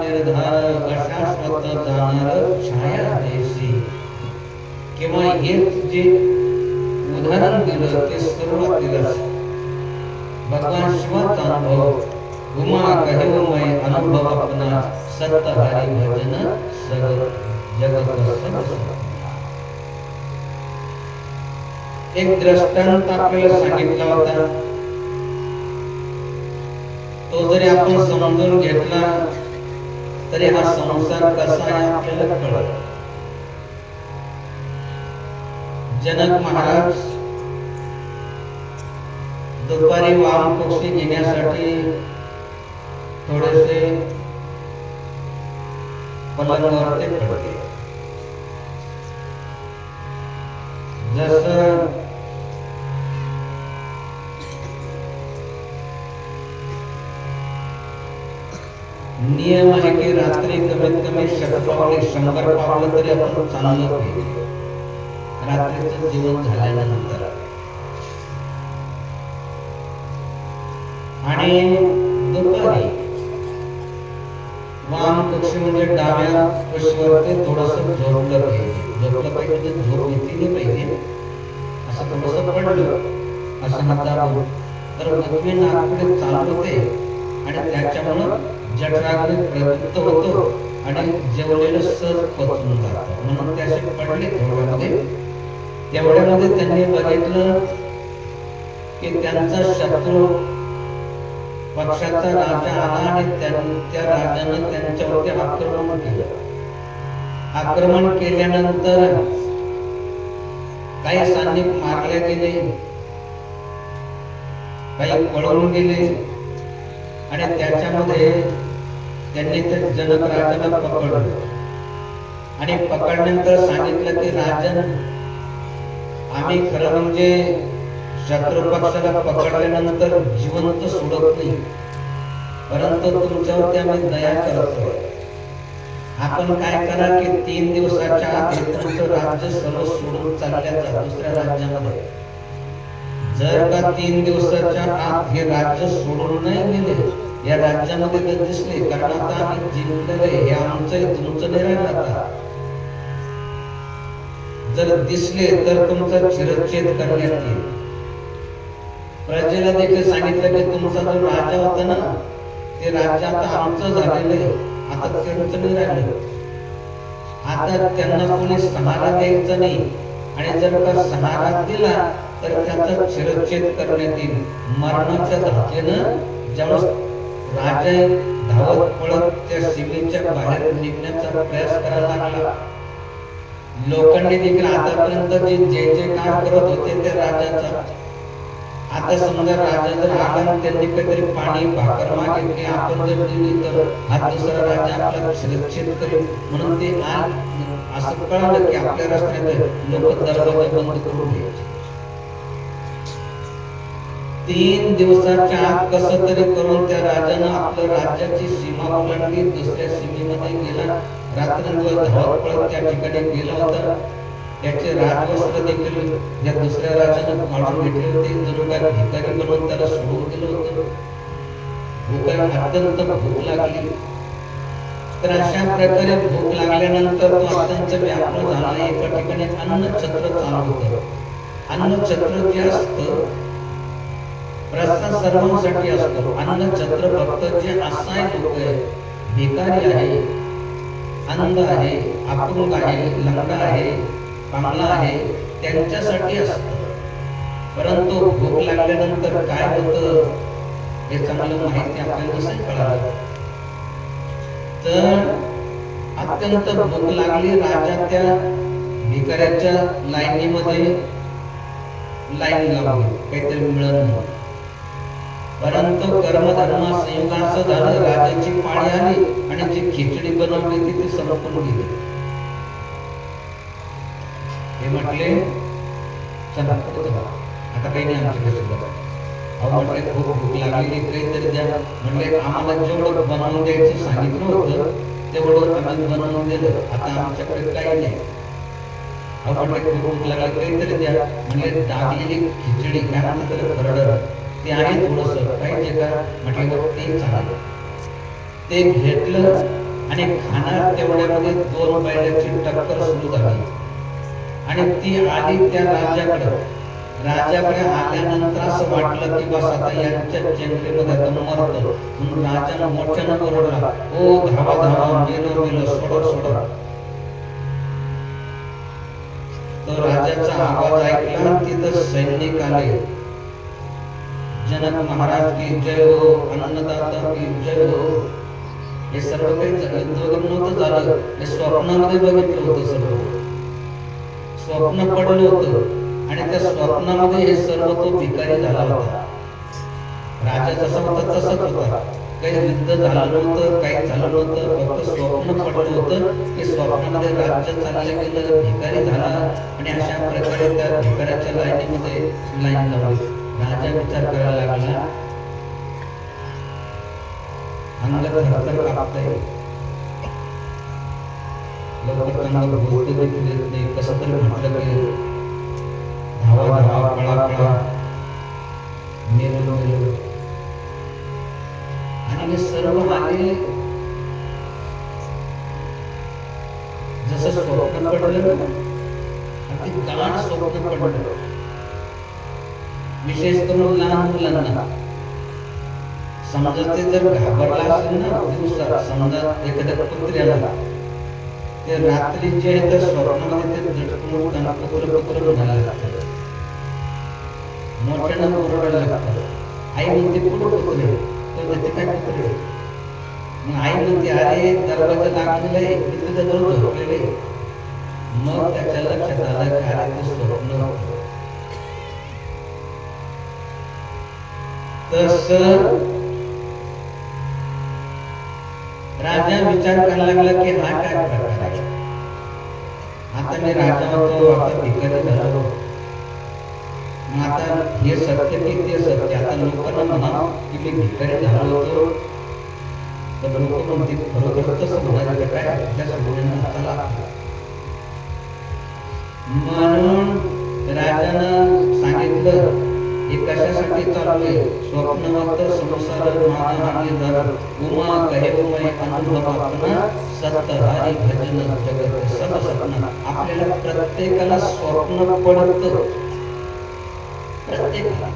निर्धार किंवा हेच जे उदाहरण दिलं ते सुरुवातीला भगवान शिवाचा अनुभव उमा कहेवमय अनुभव अपना सत्य हरि भजन सगळ जगत एक दृष्टांत आपल्याला सांगितला होता, तो जरी आपण समजून घेतला तरी हा संसार कसा आहे आपल्याला कळत. जनक महाराज दुपारी वामकुक्षी घेण्यासाठी थोडेसे पलंगावरती पडले. जसं नियम आहे की रात्री कमीत कमी 100 पावलं तरी आपण चाललं पाहिजे रात्रीचं जीवन झाल्यानंतर. आणि दुपारी वामकुक्षी म्हणजे डाव्या कुशीवरती थोडंसं झोपलं पाहिजे. झोपलं पाहिजे झोप येते पाहिजे असं थोडंसं पडलं असं म्हणतात तर उजवी नाकपुढे चालू होते आणि त्याच्यामुळं जठराग्नी प्रवृत्त होतो आणि जेवलेलं सहज पचून जातं. म्हणून ते असे पडले थोड्यामध्ये. तेवढ्यामध्ये त्यांनी बघितलं की त्यांचा शत्रू पक्षाचा राजा आला आणि त्या राजाने त्यांच्यावरती आक्रमण केलं. आक्रमण केल्यानंतर काही सैनिक मारले गेले, काही पळून गेले आणि त्याच्यामध्ये त्यांनी त्या जनक राजाला पकडलं आणि पकडल्यानंतर सांगितलं की राजन, आम्ही खरं म्हणजे शत्रू पक्षाला पकडल्यानंतर जिवंत सोडत नाही, परंतु तुमच्यावरती आम्ही दया करतोय. आपण काय करा की 3 दिवसाच्या आत तुमचं राज्य सर्व सोडून चालल्या जा दुसऱ्या राज्यामध्ये. जर का 3 दिवसाच्या आत हे राज्य सोडून नाही गेले, या राज्यामध्ये जर दिसले, कारण आता आम्ही जिंकलेलो हे आमचं तुमचं नाही राहिलं आता, जर दिसले तर तुमचा शिरच्छेद करण्यात येईल. प्रजेला देखील सांगितलं की तुमचा जो राजा होता ना ते राज्य आता आमचं झालेलं आहे, आता त्यांचं नाही राहिलं. आता त्यांना कोणी सहारा द्यायचा नाही आणि जर का सहारा दिला तर त्याचा शिरच्छेद करण्यात येईल. मरणाच्या धक्क्यानं ज्यावेळेस राजा धावत पळत त्या सीमेच्या बाहेर निघण्याचा प्रयास करायला लागला. लोकांनी देखील आतापर्यंत जे जे काम करत होते त्या राजाचा, आता समजा राजा जर आला त्यांनी काहीतरी पाणी भाकर मागितली, आपण जर दिली तर हा दुसरा राजा आपला शिरच्छेद करेल. म्हणून ते आज असं कळलं की आपल्या रस्त्यात लोक दरवाजा बंद करून घ्यायचे. 3 दिवसाच्या आत कसं तरी करून त्या राजानं आपल्या राज्याची सीमा ओलांडली, दुसऱ्या सीमेमध्ये गेला. रात्रंदिवस धावत पळत त्या ठिकाणी गेला होता. त्याचे राजवस्त्र देखील या दुसऱ्या राजानं काढून घेतले होते. जणू काय भिकारी बनवून त्याला सोडून दिलं होतं. भूकाला अत्यंत भूक लागली. तर अशा प्रकारे भूक लागल्यानंतर तो अत्यंत व्याकुळ झाला. एका ठिकाणी अन्नछत्र चालू होतं. अन्नछत्र जे असतं प्रसाद सर्वांसाठी असतो. अन्नछत्र फक्त जे असहाय लोक आहे, भिकारी आहे, अंध आहे, अपंग आहे, लंगडा आहे, पांगळा आहे, त्यांच्यासाठी असतं. परंतु भूक लागल्यानंतर काय होतं हे चांगलं माहिती आपल्याला नसेल कळालं. तर अत्यंत भूक लागली. राजा त्या भिकाऱ्याच्या लाईनीमध्ये लाईन लावली, काहीतरी मिळत नव्हतं. परंतु कर्मधर्म संयोग असं झालं, राजाची पाळी आली आणि जी खिचडी बनवली होती ती संपून गेली. हे म्हटले चला आता काही नाही आमच्याकडे. अहो म्हटले खूप भूक लागली, काहीतरी द्या. म्हटले आम्हाला जेवढं बनवून द्यायचं सांगितलं होतं तेवढं आम्ही बनवून दिलं, आता आमच्याकडे काही नाही. अहो म्हटले खूप भूक लागली, काहीतरी द्या. म्हणजे डागलेली खिचडी काय म्हणतात खरडर ते आहे थोडंसं पाहिजे का? म्हटलं ते चालेल. ते घेतलं आणि खाणार तेवढ्यामध्ये 2 बैलाची टक्कर सुरू झाली आणि ती आली त्या राजाकडे. राजाकडे आल्यानंतर असं वाटलं की बस आता यांच्या चेंगरीमध्ये आता मरतो. म्हणून राजा मोठ्यानं ओरडला, ओ धावा धावा, मेलो मेलो, सोडा सोडा. तो राजाचा आवाज ऐकला. तिथं सैनिक आले. जनक महाराज की जय हो, अन्नदाता की जय हो. हे सर्व काही नव्हतं झालं, हे स्वप्नामध्ये बघितलं होतं. सर्व स्वप्न पडलं होतं आणि त्या स्वप्नामध्ये हे सर्व तो भिकारी झाला होता. राजा जसा होता तसाच होता. काही युद्ध झालं नव्हतं, काही झालं नव्हतं, फक्त स्वप्न पडलं होतं. हे स्वप्नामध्ये राज्य चाललं गेलं, भिकारी झाला आणि अशा प्रकारे त्या भिकाऱ्याच्या लाईनीमध्ये लाईन लावली. राजा विचार करायला लागला, अंग थरथर कापतंय, लवकर त्यांना बोलते देखील येत नाही. कसं तरी म्हटलं की धावा धावा, पळा पळा, मेलो मेलो. आणि हे सर्व आले जसं स्वप्न पडलं, अगदी गाढ स्वप्न पडलं. विशेष करून लहान मुलांना समजा ते जर घाबरला असेल ना दिवसात, समजा एखाद्या कुत्र्याला, ते रात्री जे आहे त्या स्वप्नामध्ये ते झटकून कुत्र कुत्र म्हणायला लागतं, मोठ्यानं ओरडायला लागतं. आई म्हणते कुठं कुत्रे, तर म्हणते काय कुत्रे. मग आई म्हणते अरे दरवाजा लागलेला आहे, मी तुझ्या जवळ झोपलेले. मग त्याच्या लक्षात आलं की अरे ते स्वप्न होतं. तसं राजा विचार करायला लागला की हा काय प्रकार आहे. आता मी राजा होतो, आता भिकारी झालो. मग आता हे सत्य की ते सत्य. आता लोकांना म्हणा की मी भिकारी झालो होतो, तर लोक म्हणतील खरोखर तसं म्हणायचं काय, त्या सगळ्यांना चला. म्हणून राजानं सांगितलं हे कशासाठी चाललोय. स्वप्नवत संसार मानहानी दर, उमा कहे उमय अनुभव अपना, सत्तहारी भजन जगत सब सपना. आपल्याला प्रत्येकाला स्वप्न पडतं, प्रत्येकाला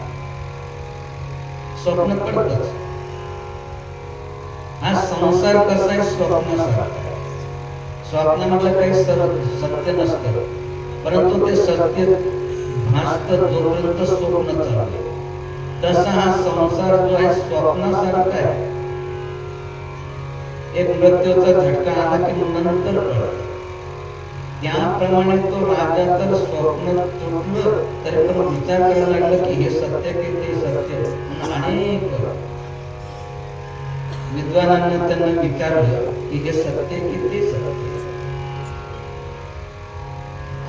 स्वप्न पडतंच. हा संसार कसा आहे, स्वप्नासारखा. स्वप्नामधलं काही सत्य नसतं, परंतु ते सत्य भासतं जोपर्यंत स्वप्न चालतं. तसा हा संसार जो आहे स्वप्नासारखा आहे. एक मृत्यूचा झटका आला की नंतर कळतं. त्याप्रमाणे तो राजा तर स्वप्न तुटलं तरी पण विचार करायला लागला की हे सत्य की ते सत्य. अनेक विद्वानांना त्यांना विचारलं की हे सत्य की ते सत्य.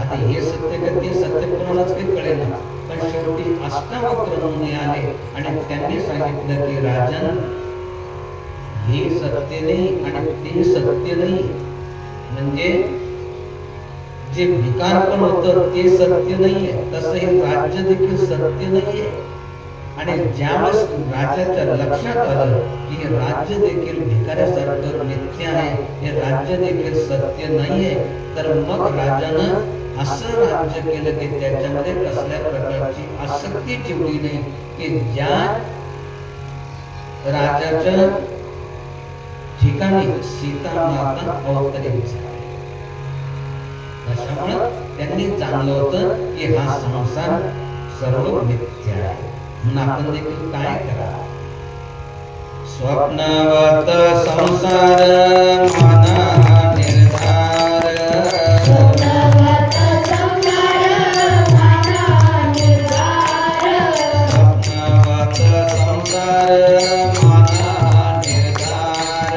आता हे सत्य का ते सत्य कोणालाच काही कळेना, पण शेवटी अष्टावक्र मुनी आले आणि त्यांनी सांगितलं की राजन, हे सत्य नाही आणि ते सत्य नाही. म्हणजे जे विकार पण होतं ते सत्य नाहीये, तसं हे राज्य देखील सत्य नाहीये. आणि ज्यावेळेस राजाच्या लक्षात आलं की हे राज्य देखील भिकाऱ्यासारखं मिथ्या आहे, हे राज्य देखील सत्य नाहीये, तर मग राजानं असं राज्य केलं की त्याच्यामध्ये कसल्या प्रकारची आसक्ती ठेवली नाही, की ज्या राजाच्या ठिकाणी सीता माता अवतरित झाली. त्याच्यामुळे त्यांनी जाणलं होतं की हा संसार सर्व मिथ्या आहे. म्हणून आपण देखील काय करा, स्वप्नवत संसार मना निर्धार, स्वप्नवत संसार मना निर्धार, स्वप्नवत संसार मना निर्धार,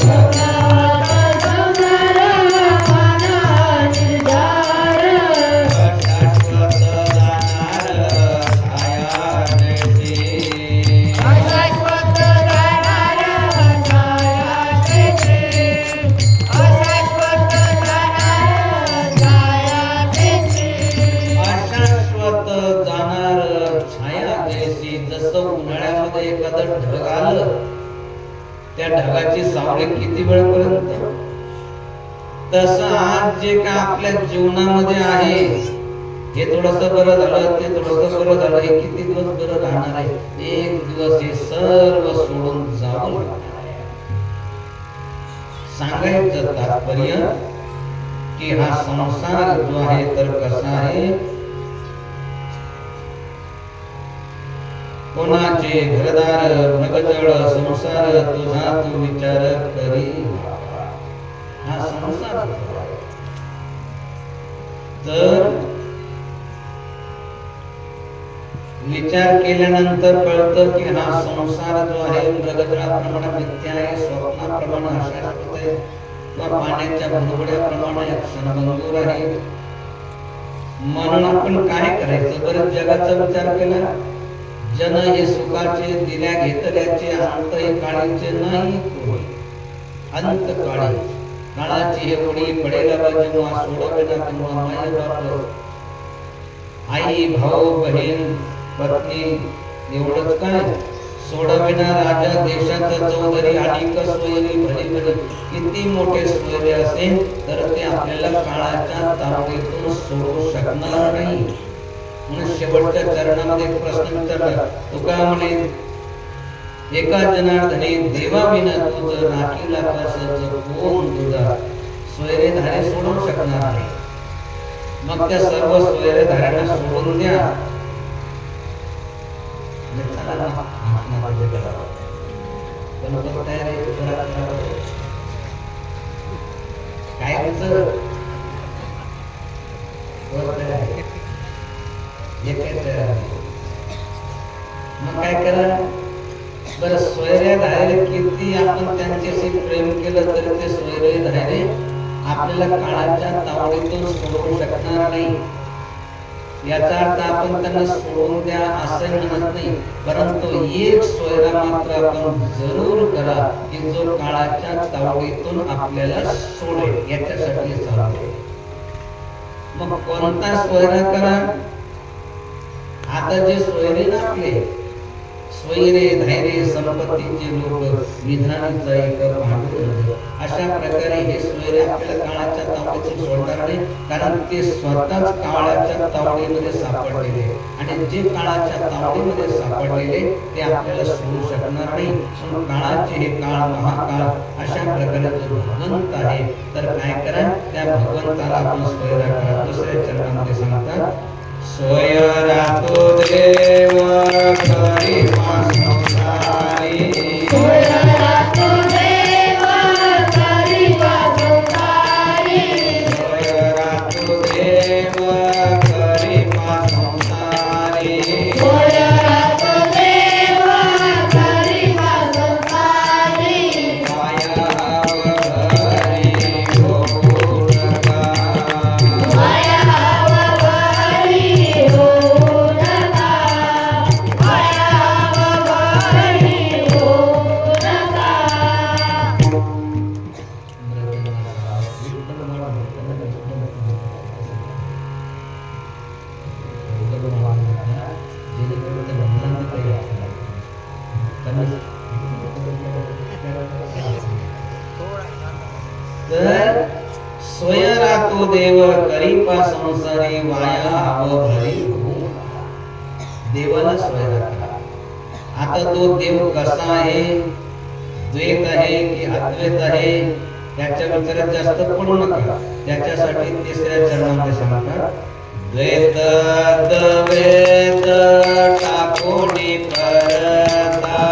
स्वप्नवत संसार मना निर्धार, शाश्वत जाणार छाया जैसी, अशाश्वत जाणार छाया जैसी, अशाश्वत जाणार छाया जैसी, अशाश्वत जाणार छाया जैसी. जसं उन्हाळ्यामध्ये एखादं ढग आलं, त्या ढगाची सावली किती वेळपर्यंत, तसं आज जे काय आपल्या जीवनामध्ये आहे, हे थोडंसं बरं झालं, ते थोडंसं बरं झालं, हे किती दिवस बरं राहणार आहे? एक दिवस हे सर्व सोडून जावं लागणार आहे. सांगायचं तात्पर्य की हा संसार जो आहे तर कसा आहे, कोणाचे घरदार मृगजळ संसार तुझा तू विचार करी. हा संसार तर विचार केल्यानंतर कळतं की हा संसार जो आहे मृगजळाप्रमाणे मिथ्या आहे, स्वप्नाप्रमाणे अशाश्वत आहे, किंवा पाण्याच्या बुडबुड्याप्रमाणे क्षणभंगूर आहे. म्हणून आपण काय करायचं, बरं जगाचा विचार केला, जन हे सुखाचे दिल्या घेतल्याचे अंत हे काळीचे नाही होय. अंत काळी काळाची हे ओढी पडेला जेव्हा सोडविना तेव्हा माय बाप आई भाऊ बहीण पत्नी एवढंच काय सोडविना राजा देशाचा चौधरी आणि सोयरी भली भली. किती मोठे सोयरे असेल तर ते आपल्याला काळाच्या तावडीतून सोडू शकणार नाही. म्हणून शेवटच्या चरणामध्ये एक प्रश्न विचारला, तुका म्हणे एका जनार्दने देवाविना तुझ राखीला कसं कोण तुझा. सोयरे धारे सोडू शकणार नाही, मग त्या सर्व सोयरे धाऱ्यांना सोडून द्या. काय मग काय करा बरं, सोयऱ्या धायरे किती आपण त्यांच्याशी प्रेम केलं तरी ते सोयरे धायरे आपल्याला काळाच्या तावडीतून सोडू शकणार नाही. याचा अर्थ आपण त्यांना सोडून द्या असं म्हणत नाही, परंतु एक सोयरा मात्र आपण जरूर करा की जो काळाच्या तावडीतून आपल्याला सोडेल, याच्यासाठी चालू. मग कोणता सोयरा करा? आता जे सोयरे ना आपले स्वैरे धैर्य संपत्तीचे लोक विधानाचा एक भांडवल, अशा प्रकारे हे स्वैरे आपल्याला काळाच्या तावडीतून सोडणार नाही, कारण ते स्वतःच काळाच्या तावडीमध्ये सापडलेले, आणि जे काळाच्या तावडीमध्ये सापडलेले ते आपल्याला सोडू शकणार नाही. म्हणून काळाचे हे काळ महाकाळ अशा प्रकारे जो भगवंत आहे, तर काय करा, त्या भगवंताला आपण स्वैरा करा. दुसऱ्या चरणामध्ये सांगतात, सोयरा तो देव करी संसारी, सोयरा तो देव करी संसारी, सोयरा तो देव करी संसारी, सोयरा तो देव करी संसारी, माया अवघरी होऊन का, माया अवघरी होऊन राखो देव करीपा संसारी वाया अवघरी देवाला स्वय राखा. आता तो देव कसा आहे, द्वैत आहे की अद्वैत आहे याच्या विचारात जास्त पडू नका. त्याच्यासाठी तिसऱ्या चरणामध्ये सांगतात द्वैत द्वैत टाकोनी परता.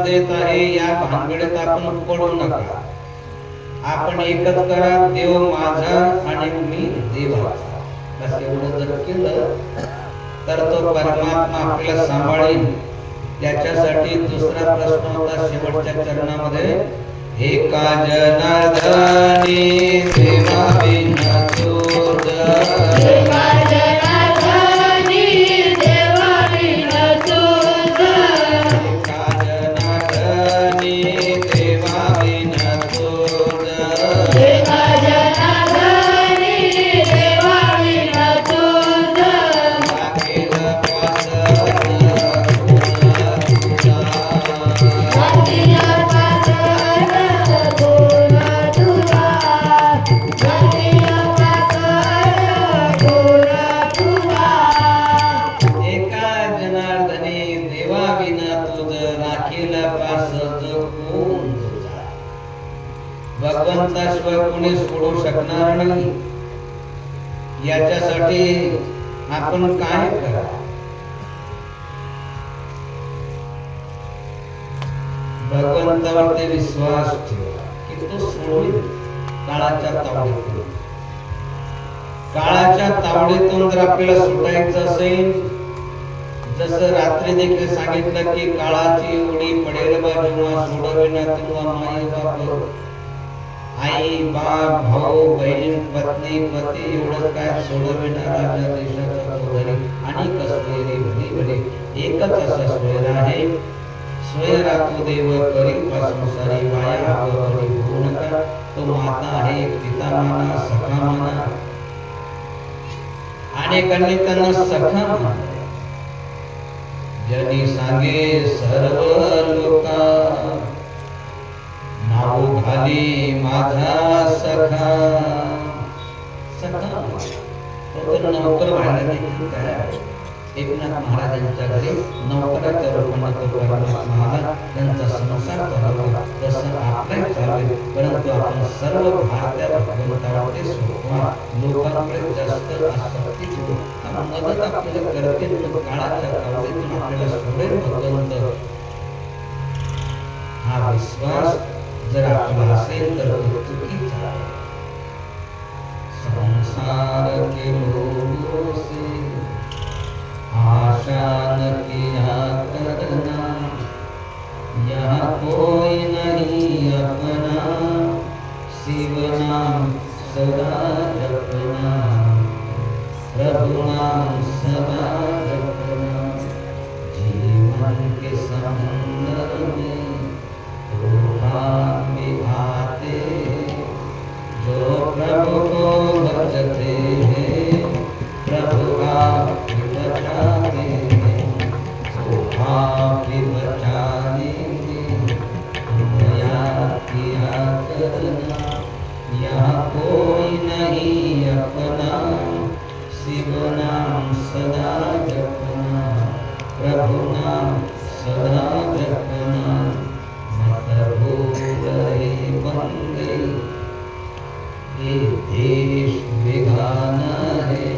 देत आहे या भानगडीत आपण पडू नका. आपण एकच करा, देव माझा आणि मी देवाचा. बस एवढं जर केलं तर तो परमात्मा आपल्याला सांभाळेल. त्याच्यासाठी दुसरा प्रश्न होता शेवटच्या चरणामध्ये एका जनार्दनी देवा बिन तुझ. भगवंताशिवाय कोणी सोडू शकणार नाही. याच्यासाठी आपण काय करा, भगवंतावरती विश्वास ठेवा की तो सोडून काळाच्या तावडीतून. काळाच्या तावडीतून जर आपल्याला सुटायचं असेल, जसं रात्री देखील सांगितलं की काळाची उडी पडेल बा जेव्हा सोडविना तेव्हा माई बाप, आई बाप, भाऊ बहीण, पत्नी पती एवढंच काय सोडविणारा राजा देशाचा सोदरी आणि कसलेली भली भली एकच असा स्वैर आहे. स्वैर राखो देव करीपा संसारी वाया अवघरी होऊ नका. तो माता आहे, पिता माना, सखा माना. अनेकांनी त्यांना सखा माना. जनी सांगे सर्व लोका नाव घाली माझा सखा. सखा तो तर नौकर व्हायला देखील तयार आहे. एकनाथ महाराजांच्या घरी नौकराच्या रूपाने तो परमात्मा आला, त्यांचा संसार करावा. तसं आपल्या चालेल, परंतु आपण सर्व भारतीय भगवंतावरती सोपवा. लोकांकडे जास्त आसक्ती ठेवू. मदत आपल्याला करतील, पण काळाच्या कावडीतून आपल्याला सोडेल भगवंत. हा विश्वास जर आपला असेल तर तो चुकीचा आहे. संसार के लोगों से आशा न किया करना, यहाँ कोई नहीं अपना, शिव नाम सदा जपना, प्रभु नाम सदा जपना. जीवन के समुद्र में तूफान भी आते, जो प्रभु को भजते हैं प्रभु आप भी बचाते हैं. आप भी बचाने में याद किया करना, यहाँ कोई नहीं अपना, शिव नाम सदा जपना, प्रभु नाम सदा जपना. मत भूल रहे बंदे, ये देश बेगाना है,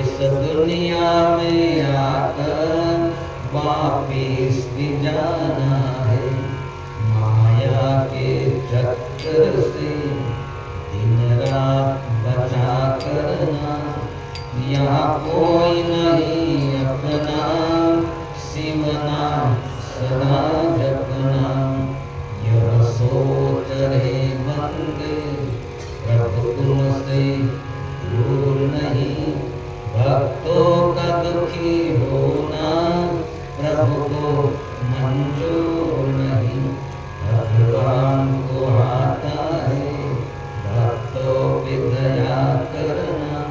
इस दुनिया में आकर वापिस भी जाना है. माया के चक्कर से दिन रात बचा करना, यहाँ कोई नहीं अपना, शिव नाम सदा जपना यह सोच रहे बंदे प्रभु तुमसे दूर नहीं भक्तों का दुखी होना प्रभु को मंजूर नहीं भगवान को आता है भक्तों पे दया करना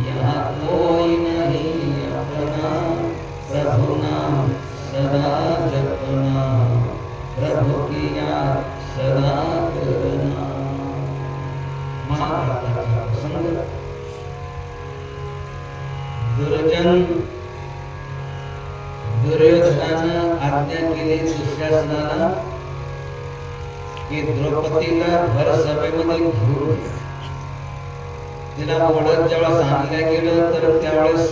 यहाँ कोई नहीं अपना प्रभु नाम सदा जपना प्रभु की याद सदा करना। महाभारत का प्रसंग। दुर्योधनानं आज्ञा केली दुःशासनाला की द्रौपदीला भर सभेमध्ये घेऊन तिला मोडत ज्यावेळेस आणल्या गेलं तर त्यावेळेस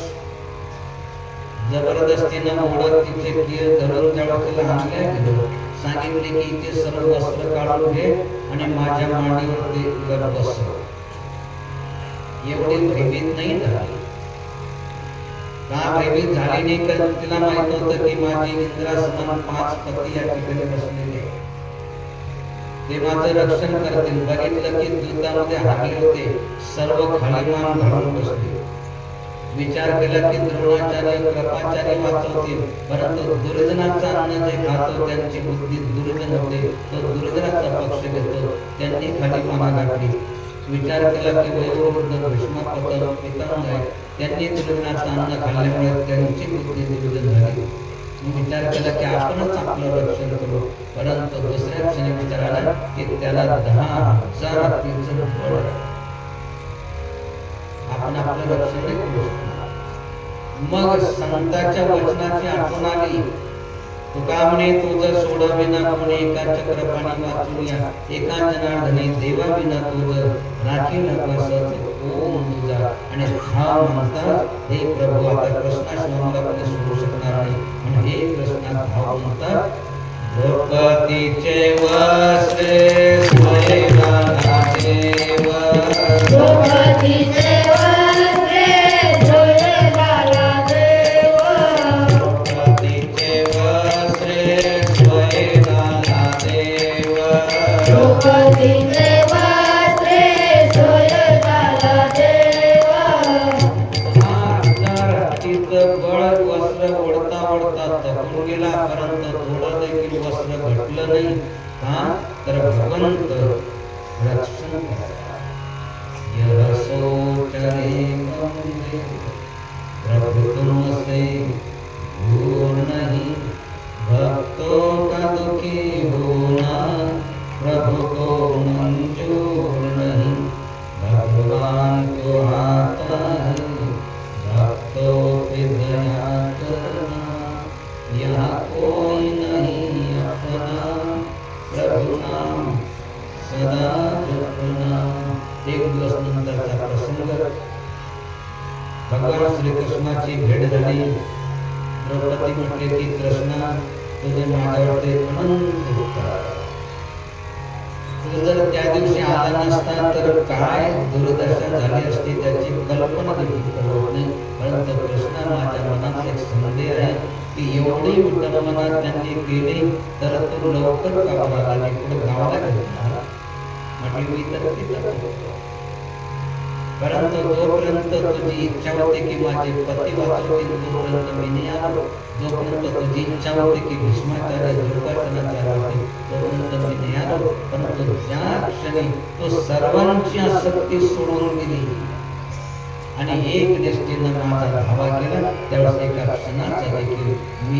जबरदस्तीनं मोडत तिचे केस धरून ज्यावेळेस तिला आणल्या गेलं सांगितले की इथे सर्व वस्त्र काढून घे आणि माझ्या मांडीवरती बस. एवढी भयभीत नाही झाली. का भयभीत झाली नाही? कारण तिला माहित होतं की माझी इंद्रासमान 5 पती या ठिकाणी बसलेले ते माझं रक्षण करतील. बघितलं की युद्धामध्ये हारले होते, सर्व खालीमान घालून बसले. विचार केला की द्रोणाचार्य कृपाचार्य वाचवतील, परंतु दुर्जनाचा अन्न जे खातो त्यांची बुद्धी दुर्जन होते, तो दुर्जनाचा पक्ष घेतो. त्यांनी खाली माना गाठली. विचार केला की वयोवृद्ध भीष्मपत पितामह आहे, त्यांनी दुर्जनाचा अन्न खाल्ल्यामुळे त्यांची बुद्धी दुर्जन झाली. विचार केला की आपणच आपलं रक्षण करू, परंतु दुसऱ्या क्षणी विचार आला की त्याला 10,000 हत्तीचं बळ आहे, आपण आपलं रक्षण नाही करू शकणार. मग संतांच्या वचनाची आठवण आली. तुका म्हणे तुझं सोडविना कोणी एका चक्रपाणी वाचूया, एका जनार्दनी देवा विना तुझं राखी नकसच ओम तुझा. आणि हा म्हणतात हे प्रभू आता कृष्णाशिवाय कोणी सोडू शकणार नाही. म्हणून हे कृष्णा भाव म्हणतात द्रौपदीचे वस्त्रे स्वयंला देव द्रौपदीचे भगवंत रक्षण यह सोच रहे बंदे प्रभु तुमसे दूर नहीं भक्तों का दुखी होना प्रभु को मंजूर नहीं भगवान को आता है भक्तों पे दया करना यहाँ कोई नहीं अपना प्रभु नाम सदा जपना. एक दिवस नंतरचा प्रसंग. भगवान श्री कृष्णाची भेट झाली. द्रौपदी म्हटले की कृष्णा तुझे माझ्यावरती अनंत उपकार, तू जर त्या दिवशी आला नसता तर काय दुर्दशा झाली असती त्याची कल्पना देखील करत नाही. परंतु कृष्णा माझ्या मनात एक संदेह आहे की एवढी विटंबना त्यांनी केली तर तू लवकर गावाला आला पुढे गावाला घेतला म्हटली मी तर तिथं. परंतु जोपर्यंत तुझी इच्छा होती की माझे पती वाचवतील तोपर्यंत मी नाही आलो. जोपर्यंत तुझी इच्छा होती की भीष्माचार्य दुर्योधनाचार्य होते तोपर्यंत मी नाही आलो. परंतु ज्या क्षणी तो सर्वांची आसक्ती सोडून गेली आणि एक निष्ठेनं माझा धावा केला त्यावेळेस एका क्षणाचा देखील मी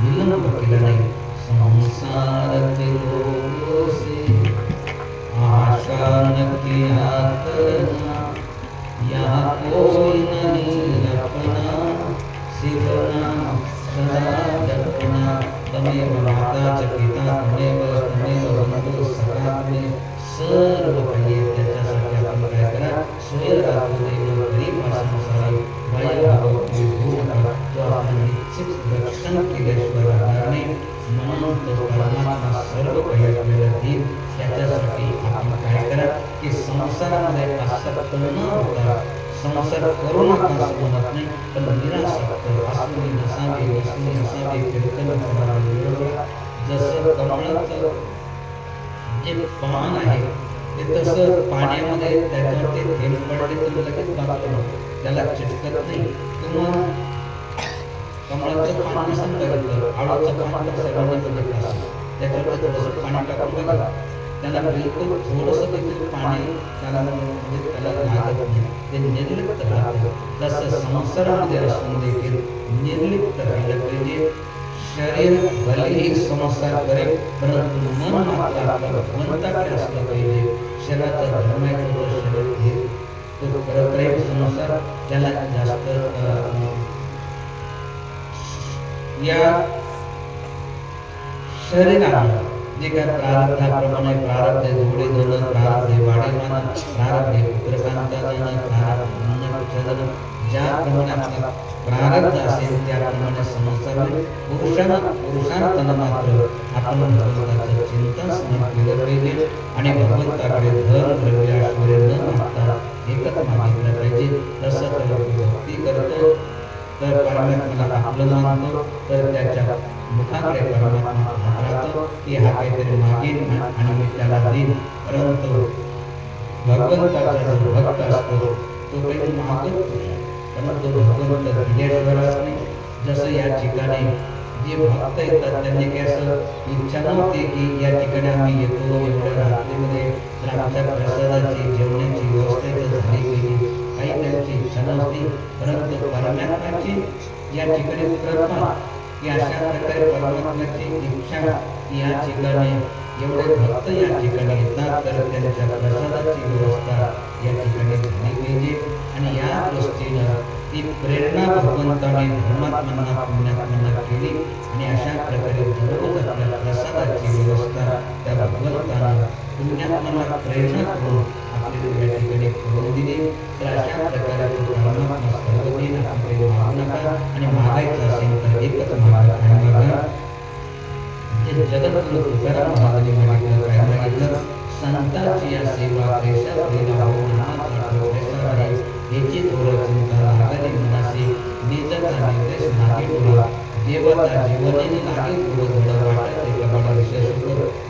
विलंब केला नाही. संसार के लोगों से आशा न किया करना यहाँ कोई नहीं अपना शिव नाम सदा जपना. तमेव माता च पिता तमेव बंधु सखा तुम्ही सर्व काही त्याच्यासाठी आपण काय करा स्वयं गरीब संसारी वैभव विभूता तो आपण निश्चित रक्षण केल्याशिवाय राहणार नाही. म्हणून तो परमात्मा सर्व काही आपल्याला देईल. त्याच्यासाठी आपण काय करा की संसारामध्ये आसक्त न होता संसार करू नका असं म्हणत नाही, पण निरासक्त असणे नसावे कीर्तन करावे जसं कमळाचं जे पान आहे ते तसं पाण्यामध्ये त्याच्यावरती थेंब पडले तर लगेच लागतो, त्याला चिटकत नाही. किंवा कमळाचं पान नसून बघितलं, आळूचं पान तर सर्वांनी बघितलं असेल, त्याच्यावर थोडंसं पाणी टाकून बघा, त्याला बिलकुल थोडंसं देखील पाणी त्याला म्हणजे त्याला लागत नाही, ते निर्लिप्त राहतं. तसं संसारामध्ये असून देखील निर्लिप्त राहिलं पाहिजे. शरीर भलेही संसार करेल परंतु मन मात्र आपलं भगवंताकडे असलं पाहिजे. शरीराचा धर्म आहे तो शरीर हे तो करत राहील संसार, त्याला जास्त या शरीराला जे काय प्रारब्धाप्रमाणे प्रारब्ध जोडे धन प्रारब्ध वाढीमान प्रारब्ध पुत्रकांताजन प्रारब्ध ज्याप्रमाणे आपला प्रारब्ध असेल त्याप्रमाणे संसार होईल. पुरुषार्थानं मात्र आपण भगवंताचं चिंतन स्मरण केलं पाहिजे आणि भगवंताकडे धन द्रव्य ऐश्वर्य न मागता एकच मागितलं पाहिजे. तसं तर भक्ती करतो तर परमात्म्याला आपलं मानतो, तर त्याच्या मुखाकडे परमात्मा पाहत राहतो की हा काहीतरी मागेल आणि मी त्याला देईन. परंतु भगवंताचा जो भक्त असतो तो काही मागत नाही, परंतु भगवंत दिल्याशिवाय नाही. जसं या ठिकाणी जे भक्त येतात त्यांनी काही असं इच्छा नव्हती की या ठिकाणी आम्ही येतो एवढ्या रात्रीमध्ये तर आमच्या प्रसादाची जेवणाची व्यवस्था इथं झाली पाहिजे, काही त्यांची इच्छा नव्हती. परंतु परमात्म्याची या ठिकाणी कृपा की अशा प्रकारे परमात्म्याची इच्छा या ठिकाणी एवढे भक्त या ठिकाणी येतात तर त्यांच्या प्रसादाची व्यवस्था या ठिकाणी झाली पाहिजे. आणि या दृष्टीनं ती प्रेरणा भगवंताने धर्मात्म्यांना पुण्यात्म्यांना केली आणि अशा प्रकारे दररोज आपल्या प्रसादाची व्यवस्था त्या भगवंतानं पुण्यात्म्यांना प्रेरणा करून आपल्या या ठिकाणी करून दिली. तर अशा प्रकारे तो परमात्मा सर्वदिन आपल्याकडे मागू नका आणि मागायचं असेल तर एकच मागा, काय मागा? जे जगद्गुरु तुकाराम महाराजांनी मागितलं, काय मागितलं? संतांची या सेवा कैसा प्रेरणा हो नामाचा कैसा आहे याची थोडं चिंता लागली मनासी निजचा निर्देश नागे डोळा देवता जीवनी लागे थोडं थोडं वाटत एका विशेष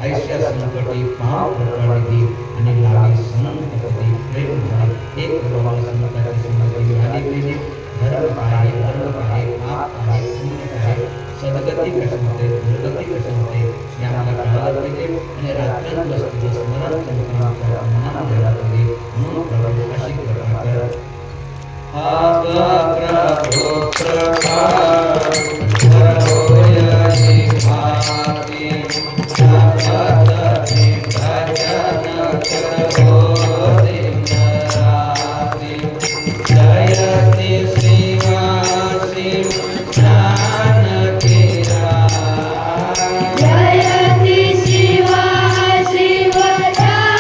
ऐशा संकटी पाव प्रकरणी आणि लागे संतपदी प्रेम झाले एक प्रमाण संतांची समजली झाली पाहिजे. धर्म आहे, धर्म आहे, पाप आहे, पुण्य आहे, सद्गती कशी होते, दुर्गती कशी होते हे आम्हाला कळायला पाहिजे आणि रात्रंदिवस तुझं स्मरण चिंतन आमच्या मनात घ्यायला पाहिजे. म्हणून प्रभू अशी कृपा कर. प्रभु कृपा करोयि भाति जगति भजन करो दिन राति जयति श्रीवा श्री जानकी जयति शिवा शिव जानकी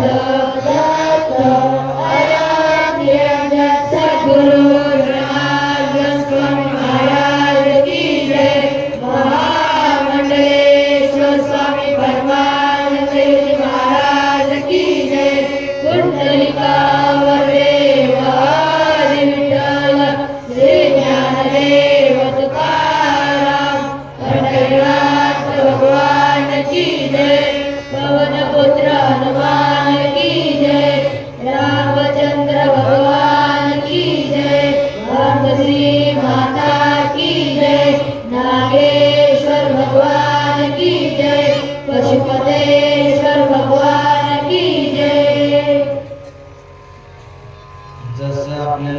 दत्त अरण्य सद्गुरु रघुनाथ स्वामी महाराज की जय महामंडलेश्वर स्वामी परमानंद महाराज की जय कुंडलिकावरे हरि विठ्ठल श्री ज्ञानदेव तुकाराम पंढरीनाथ भगवान की जय पवनपुत्र हनुमान की जय रामचंद्र भगवान की जय राम श्री